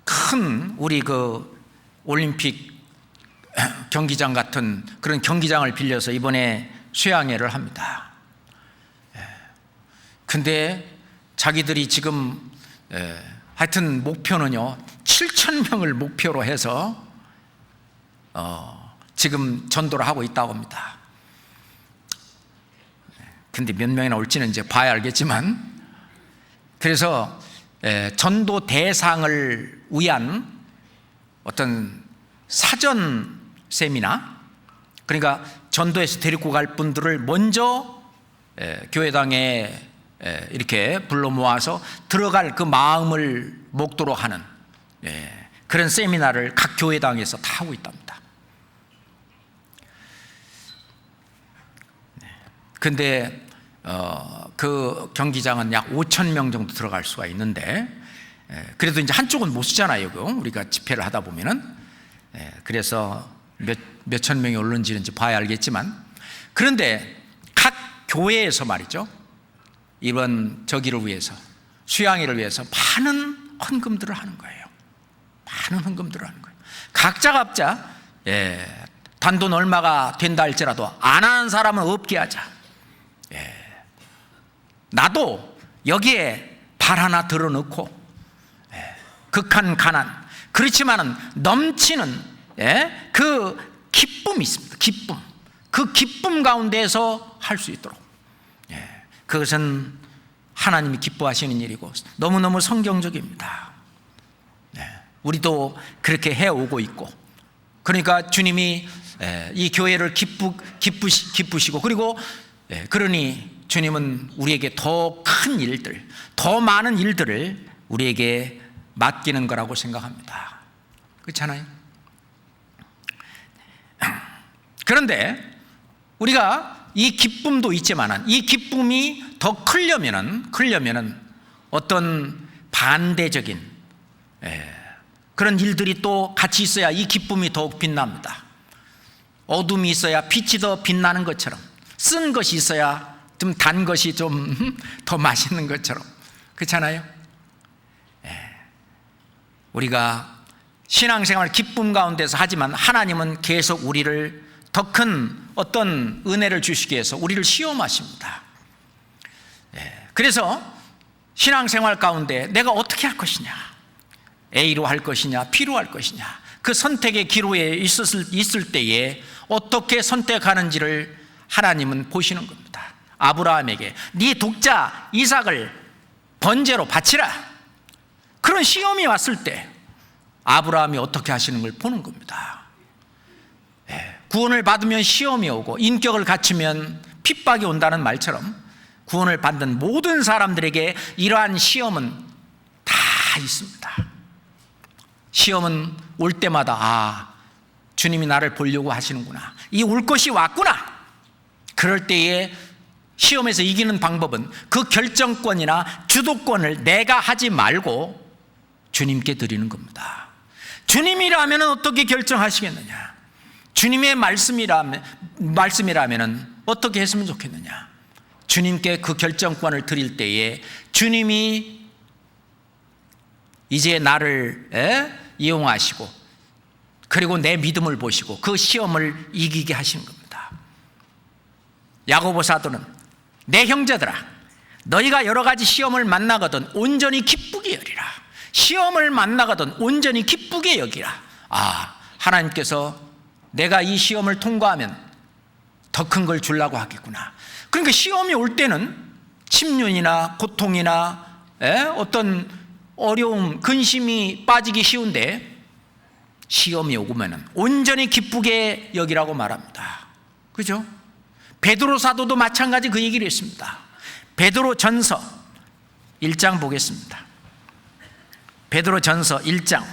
큰 우리 올림픽 경기장 같은 그런 경기장을 빌려서 이번에 수양회를 합니다. 근데 자기들이 지금 하여튼 목표는요 7,000명을 목표로 해서 지금 전도를 하고 있다고 합니다. 근데 몇 명이나 올지는 이제 봐야 알겠지만, 그래서 전도 대상을 위한 어떤 사전 세미나, 그러니까 전도에서 데리고 갈 분들을 먼저 교회당에 이렇게 불러 모아서 들어갈 그 마음을 목도로 하는 그런 세미나를 각 교회당에서 다 하고 있답니다. 근데 그 경기장은 약 5천 명 정도 들어갈 수가 있는데, 그래도 이제 한쪽은 못 쓰잖아요. 우리가 집회를 하다 보면은. 그래서 몇 천 명이 오는지는 봐야 알겠지만, 그런데 각 교회에서 말이죠, 이번 저기를 위해서, 수양회를 위해서 많은 헌금들을 하는 거예요. 많은 헌금들을 하는 거예요. 각자 단돈 얼마가 된다 할지라도 안 하는 사람은 없게 하자. 나도 여기에 발 하나 들어넣고, 극한 가난, 그렇지만은 넘치는 그 기쁨이 있습니다. 기쁨. 그 기쁨 가운데에서 할 수 있도록. 그것은 하나님이 기뻐하시는 일이고 너무너무 성경적입니다. 우리도 그렇게 해오고 있고, 그러니까 주님이 이 교회를 기쁘시고, 그리고 그러니 주님은 우리에게 더 큰 일들, 더 많은 일들을 우리에게 맡기는 거라고 생각합니다. 그렇잖아요? 그런데 우리가 이 기쁨도 있지만, 이 기쁨이 더 크려면은 어떤 반대적인 그런 일들이 또 같이 있어야 이 기쁨이 더욱 빛납니다. 어둠이 있어야 빛이 더 빛나는 것처럼, 쓴 것이 있어야 좀 단 것이 좀 더 맛있는 것처럼. 그렇잖아요? 우리가 신앙생활 기쁨 가운데서 하지만 하나님은 계속 우리를 더 큰 어떤 은혜를 주시기 위해서 우리를 시험하십니다. 그래서 신앙생활 가운데 내가 어떻게 할 것이냐, A로 할 것이냐 B로 할 것이냐, 그 선택의 기로에 있을 때에 어떻게 선택하는지를 하나님은 보시는 겁니다. 아브라함에게 네 독자 이삭을 번제로 바치라, 그런 시험이 왔을 때 아브라함이 어떻게 하시는 걸 보는 겁니다. 구원을 받으면 시험이 오고 인격을 갖추면 핍박이 온다는 말처럼 구원을 받는 모든 사람들에게 이러한 시험은 다 있습니다. 시험은 올 때마다 주님이 나를 보려고 하시는구나, 이 올 것이 왔구나. 그럴 때에 시험에서 이기는 방법은 그 결정권이나 주도권을 내가 하지 말고 주님께 드리는 겁니다. 주님이라면 어떻게 결정하시겠느냐? 주님의 말씀이라면 어떻게 했으면 좋겠느냐? 주님께 그 결정권을 드릴 때에 주님이 이제 나를 이용하시고, 그리고 내 믿음을 보시고 그 시험을 이기게 하시는 겁니다. 야고보 사도는 내 형제들아, 너희가 여러 가지 시험을 만나거든 온전히 기쁘게 여기라. 시험을 만나거든 온전히 기쁘게 여기라. 하나님께서 내가 이 시험을 통과하면 더 큰 걸 주려고 하겠구나. 그러니까 시험이 올 때는 침륜이나 고통이나 어떤 어려움, 근심이 빠지기 쉬운데, 시험이 오면은 온전히 기쁘게 여기라고 말합니다. 그죠? 베드로 사도도 마찬가지 그 얘기를 했습니다. 베드로 전서 1장 보겠습니다. 베드로 전서 1장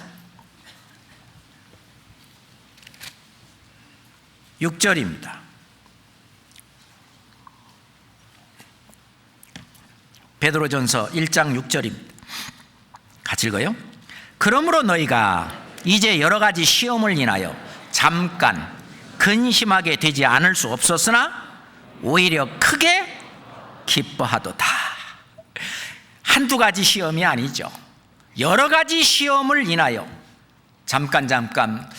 6절입니다. 베드로 전서 1장 6절입니다. 같이 읽어요. 그러므로 너희가 이제 여러 가지 시험을 인하여 잠깐 근심하게 되지 않을 수 없었으나 오히려 크게 기뻐하도다. 한두 가지 시험이 아니죠. 여러 가지 시험을 인하여 잠깐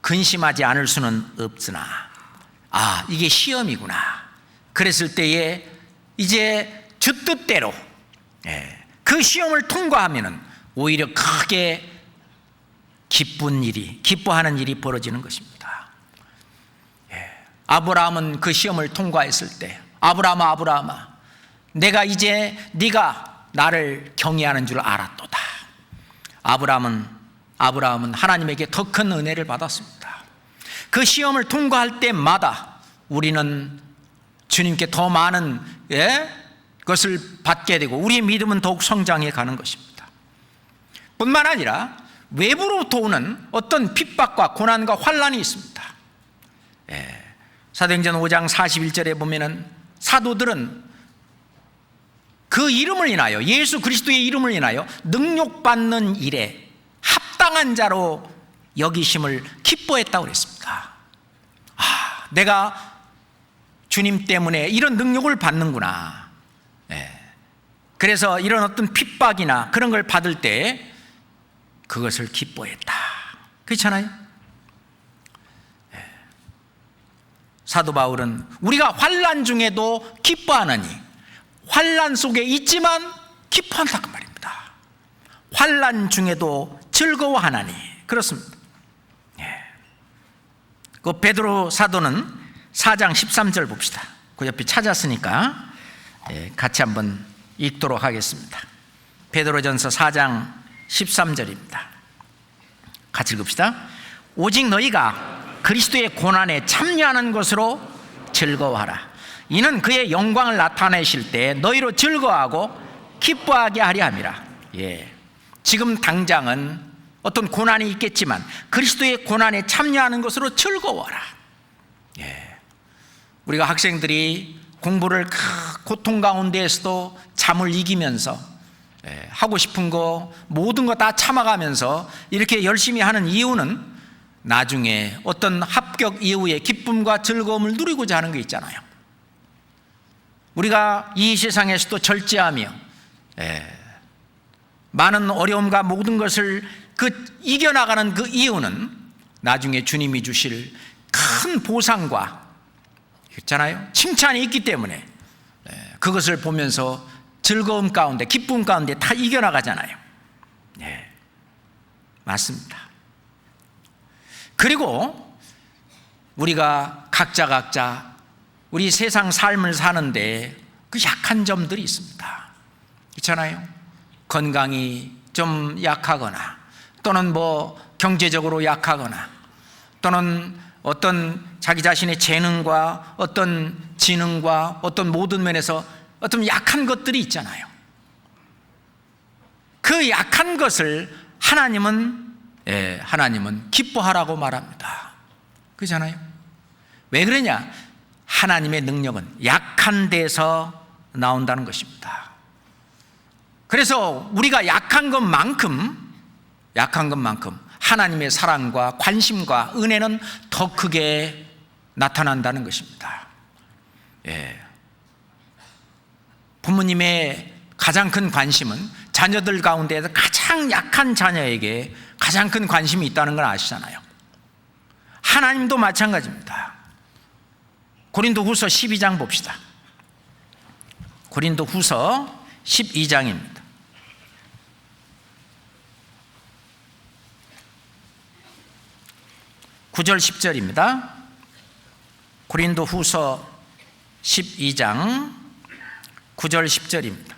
근심하지 않을 수는 없으나 이게 시험이구나. 그랬을 때에 이제 주 뜻대로 그 시험을 통과하면은 오히려 크게 기뻐하는 일이 벌어지는 것입니다. 아브라함은 그 시험을 통과했을 때 아브라함아 아브라함아 내가 이제 네가 나를 경외하는 줄 알았도다. 아브라함은 하나님에게 더 큰 은혜를 받았습니다. 그 시험을 통과할 때마다 우리는 주님께 더 많은 것을 받게 되고 우리의 믿음은 더욱 성장해 가는 것입니다. 뿐만 아니라 외부로부터 오는 어떤 핍박과 고난과 환난이 있습니다. 사도행전 5장 41절에 보면은 사도들은 그 이름을 인하여 예수 그리스도의 이름을 인하여 능욕받는 일에 합당한 자로 여기심을 기뻐했다고 그랬습니다. 내가 주님 때문에 이런 능욕을 받는구나. 그래서 이런 어떤 핍박이나 그런 걸 받을 때 그것을 기뻐했다. 그렇잖아요? 사도 바울은 우리가 환난 중에도 기뻐하느니 환난 속에 있지만 기뻐한다고 말입니다. 환난 중에도 즐거워하나니 그렇습니다. 그 베드로 사도는 4장 13절 봅시다. 그 옆에 찾았으니까 같이 한번 읽도록 하겠습니다. 베드로전서 4장 13절입니다. 같이 읽읍시다. 오직 너희가 그리스도의 고난에 참여하는 것으로 즐거워하라. 이는 그의 영광을 나타내실 때 너희로 즐거워하고 기뻐하게 하려 함이라. 지금 당장은 어떤 고난이 있겠지만 그리스도의 고난에 참여하는 것으로 즐거워하라. 우리가 학생들이 공부를 고통 가운데에서도 잠을 이기면서 하고 싶은 거 모든 거 다 참아가면서 이렇게 열심히 하는 이유는 나중에 어떤 합격 이후에 기쁨과 즐거움을 누리고자 하는 게 있잖아요. 우리가 이 세상에서도 절제하며 많은 어려움과 모든 것을 이겨나가는 그 이유는 나중에 주님이 주실 큰 보상과 있잖아요. 칭찬이 있기 때문에 그것을 보면서 즐거움 가운데 기쁨 가운데 다 이겨나가잖아요. 맞습니다. 그리고 우리가 각자 우리 세상 삶을 사는데 그 약한 점들이 있습니다. 있잖아요. 건강이 좀 약하거나 또는 경제적으로 약하거나 또는 어떤 자기 자신의 재능과 어떤 지능과 어떤 모든 면에서 어떤 약한 것들이 있잖아요. 그 약한 것을 하나님은 기뻐하라고 말합니다. 그렇잖아요. 왜 그러냐? 하나님의 능력은 약한 데서 나온다는 것입니다. 그래서 우리가 약한 것만큼 하나님의 사랑과 관심과 은혜는 더 크게 나타난다는 것입니다. 부모님의 가장 큰 관심은 자녀들 가운데에서 가장 약한 자녀에게 가장 큰 관심이 있다는 걸 아시잖아요. 하나님도 마찬가지입니다. 고린도후서 12장 봅시다. 고린도후서 12장입니다. 9절 10절입니다. 고린도후서 12장 9절 10절입니다.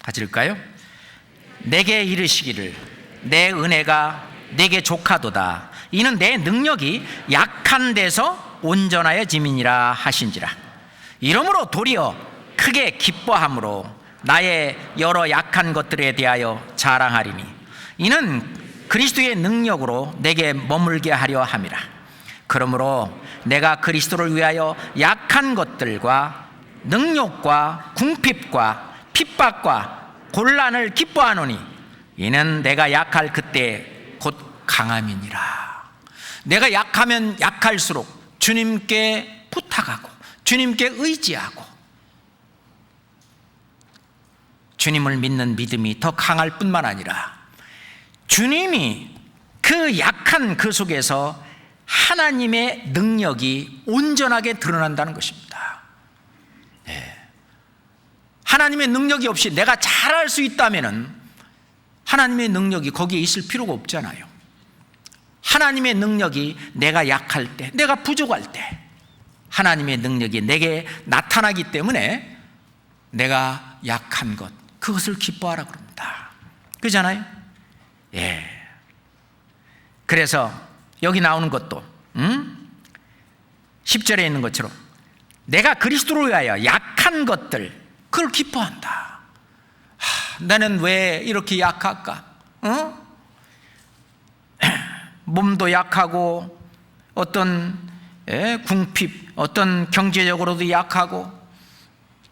같이 읽을까요? 내게 이르시기를 내 은혜가 내게 족하도다. 이는 내 능력이 약한 데서 온전하여 짐이니라 하신지라. 이러므로 도리어 크게 기뻐함으로 나의 여러 약한 것들에 대하여 자랑하리니 이는 그리스도의 능력으로 내게 머물게 하려 함이라. 그러므로 내가 그리스도를 위하여 약한 것들과 능욕과 궁핍과 핍박과 곤란을 기뻐하노니 이는 내가 약할 그때 곧 강함이니라. 내가 약하면 약할수록 주님께 부탁하고 주님께 의지하고 주님을 믿는 믿음이 더 강할 뿐만 아니라 주님이 그 약한 그 속에서 하나님의 능력이 온전하게 드러난다는 것입니다. 하나님의 능력이 없이 내가 잘할 수 있다면 하나님의 능력이 거기에 있을 필요가 없잖아요. 하나님의 능력이 내가 약할 때, 내가 부족할 때 하나님의 능력이 내게 나타나기 때문에 내가 약한 것, 그것을 기뻐하라 그럽니다. 그렇잖아요? 예. 그래서 여기 나오는 것도 10절에 있는 것처럼 내가 그리스도로 위하여 약한 것들, 그걸 기뻐한다. 나는 왜 이렇게 약할까? 몸도 약하고 어떤 궁핍, 어떤 경제적으로도 약하고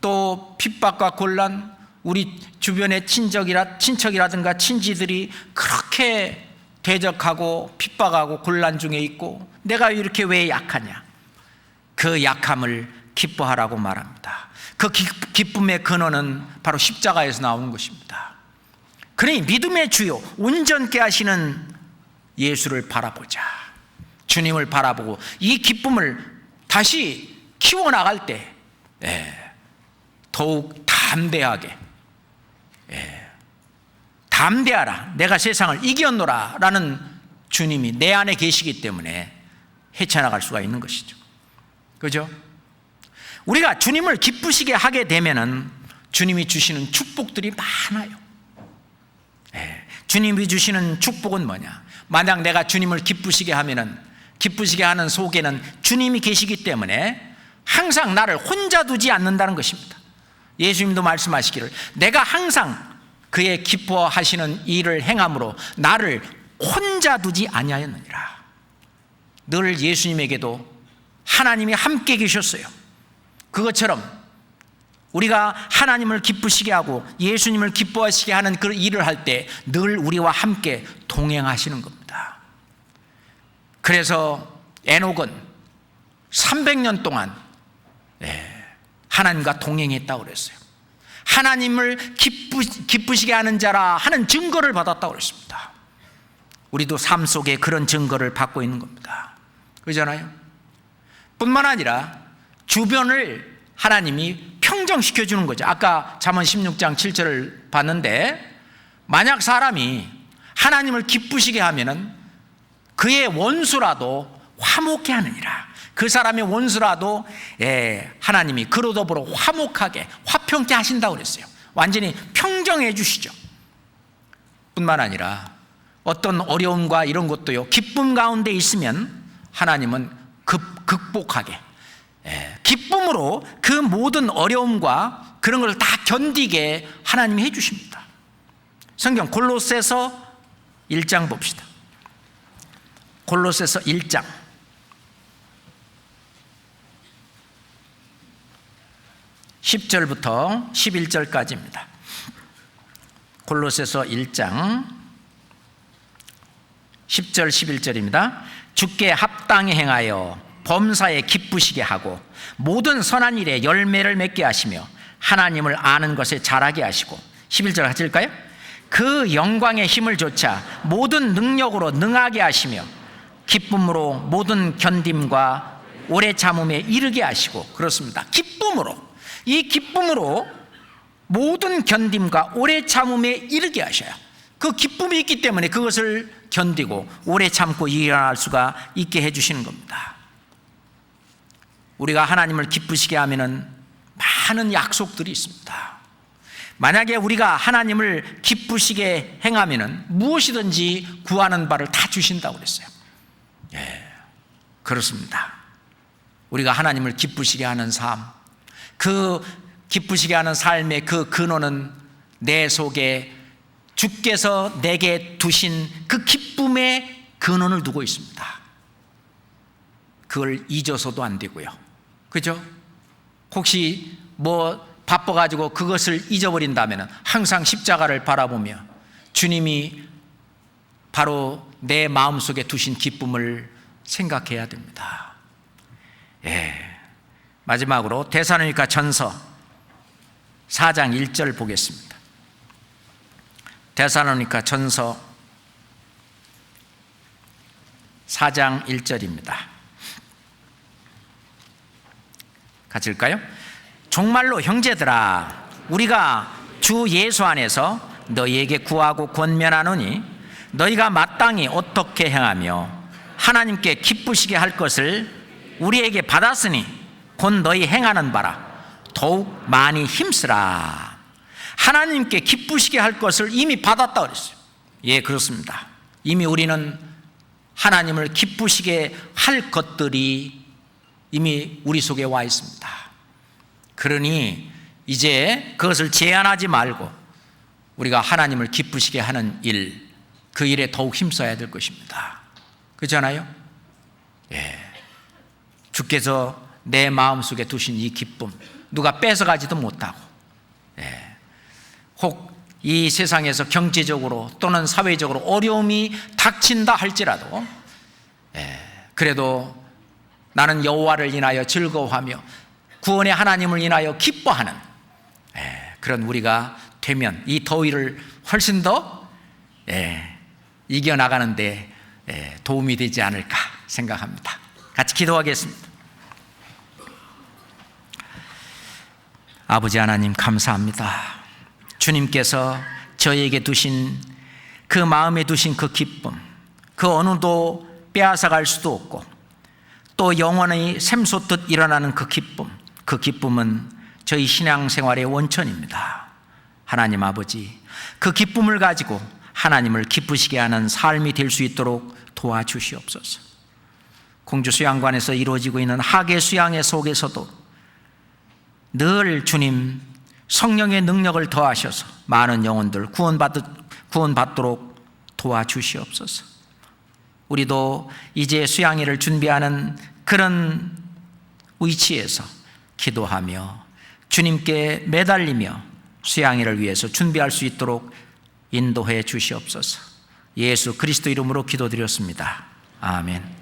또 핍박과 곤란, 우리 주변의 친척이라든가 친지들이 그렇게 대적하고 핍박하고 곤란 중에 있고 내가 이렇게 왜 약하냐? 그 약함을 기뻐하라고 말합니다. 그 기쁨의 근원은 바로 십자가에서 나오는 것입니다. 그러니 믿음의 주요 온전케 하시는 예수를 바라보자. 주님을 바라보고 이 기쁨을 다시 키워나갈 때 더욱 담대하게, 담대하라, 내가 세상을 이겼노라 라는 주님이 내 안에 계시기 때문에 헤쳐나갈 수가 있는 것이죠. 그죠? 우리가 주님을 기쁘시게 하게 되면은 주님이 주시는 축복들이 많아요. 주님이 주시는 축복은 뭐냐? 만약 내가 주님을 기쁘시게 하면은, 기쁘시게 하는 속에는 주님이 계시기 때문에 항상 나를 혼자 두지 않는다는 것입니다. 예수님도 말씀하시기를 내가 항상 그의 기뻐하시는 일을 행함으로 나를 혼자 두지 아니하였느니라. 늘 예수님에게도 하나님이 함께 계셨어요. 그것처럼 우리가 하나님을 기쁘시게 하고 예수님을 기뻐하시게 하는 그 일을 할 때 늘 우리와 함께 동행하시는 겁니다. 그래서 에녹은 300년 동안 하나님과 동행했다고 그랬어요. 하나님을 기쁘시게 하는 자라 하는 증거를 받았다고 그랬습니다. 우리도 삶 속에 그런 증거를 받고 있는 겁니다. 그렇잖아요? 뿐만 아니라 주변을 하나님이 평정시켜 주는 거죠. 아까 잠언 16장 7절을 봤는데 만약 사람이 하나님을 기쁘시게 하면은 그의 원수라도 화목해 하느니라. 그 사람의 원수라도 하나님이 그로 더불어 화목하게 화평케 하신다고 그랬어요. 완전히 평정해 주시죠. 뿐만 아니라 어떤 어려움과 이런 것도요, 기쁨 가운데 있으면 하나님은 극복하게 기쁨으로 그 모든 어려움과 그런 걸 다 견디게 하나님이 해 주십니다. 성경 골로새서 1장 봅시다. 골로새서 1장 10절부터 11절까지입니다. 골로새서 1장 10절 11절입니다. 주께 합당히 행하여 범사에 기쁘시게 하고 모든 선한 일에 열매를 맺게 하시며 하나님을 아는 것에 자라게 하시고 11절 같이 읽을까요? 그 영광의 힘을 조차 모든 능력으로 능하게 하시며 기쁨으로 모든 견딤과 오래 참음에 이르게 하시고. 그렇습니다. 기쁨으로, 이 기쁨으로 모든 견딤과 오래 참음에 이르게 하셔요. 그 기쁨이 있기 때문에 그것을 견디고 오래 참고 일어날 수가 있게 해주시는 겁니다. 우리가 하나님을 기쁘시게 하면은 많은 약속들이 있습니다. 만약에 우리가 하나님을 기쁘시게 행하면은 무엇이든지 구하는 바를 다 주신다고 그랬어요. 그렇습니다. 우리가 하나님을 기쁘시게 하는 삶, 그 기쁘시게 하는 삶의 그 근원은 내 속에 주께서 내게 두신 그 기쁨의 근원을 두고 있습니다. 그걸 잊어서도 안 되고요. 그죠? 혹시 바빠가지고 그것을 잊어버린다면 항상 십자가를 바라보며 주님이 바로 내 마음속에 두신 기쁨을 생각해야 됩니다. 마지막으로 데살로니가 전서 4장 1절 보겠습니다. 데살로니가 전서 4장 1절입니다. 같이 읽을까요? 정말로 형제들아, 우리가 주 예수 안에서 너희에게 구하고 권면하노니 너희가 마땅히 어떻게 행하며 하나님께 기쁘시게 할 것을 우리에게 받았으니 곧 너희 행하는 바라 더욱 많이 힘쓰라. 하나님께 기쁘시게 할 것을 이미 받았다 그랬어요. 예, 그렇습니다. 이미 우리는 하나님을 기쁘시게 할 것들이 이미 우리 속에 와 있습니다. 그러니 이제 그것을 제한하지 말고 우리가 하나님을 기쁘시게 하는 일, 그 일에 더욱 힘써야 될 것입니다. 그렇잖아요? 예. 주께서 내 마음속에 두신 이 기쁨, 누가 뺏어가지도 못하고, 예. 혹 이 세상에서 경제적으로 또는 사회적으로 어려움이 닥친다 할지라도, 예. 그래도 나는 여호와를 인하여 즐거워하며 구원의 하나님을 인하여 기뻐하는, 예. 그런 우리가 되면 이 더위를 훨씬 더, 예. 이겨나가는데, 예. 도움이 되지 않을까 생각합니다. 같이 기도하겠습니다. 아버지 하나님, 감사합니다. 주님께서 저에게 두신 그 마음에 두신 그 기쁨, 그 어느도 빼앗아갈 수도 없고 또 영원히 샘솟듯 일어나는 그 기쁨은 저희 신앙생활의 원천입니다. 하나님 아버지, 그 기쁨을 가지고 하나님을 기쁘시게 하는 삶이 될 수 있도록 도와주시옵소서. 공주수양관에서 이루어지고 있는 학예 수양회 속에서도 늘 주님 성령의 능력을 더하셔서 많은 영혼들 구원받도록 도와주시옵소서. 우리도 이제 수양회를 준비하는 그런 위치에서 기도하며 주님께 매달리며 수양회를 위해서 준비할 수 있도록 인도해 주시옵소서. 예수 그리스도 이름으로 기도드렸습니다. 아멘.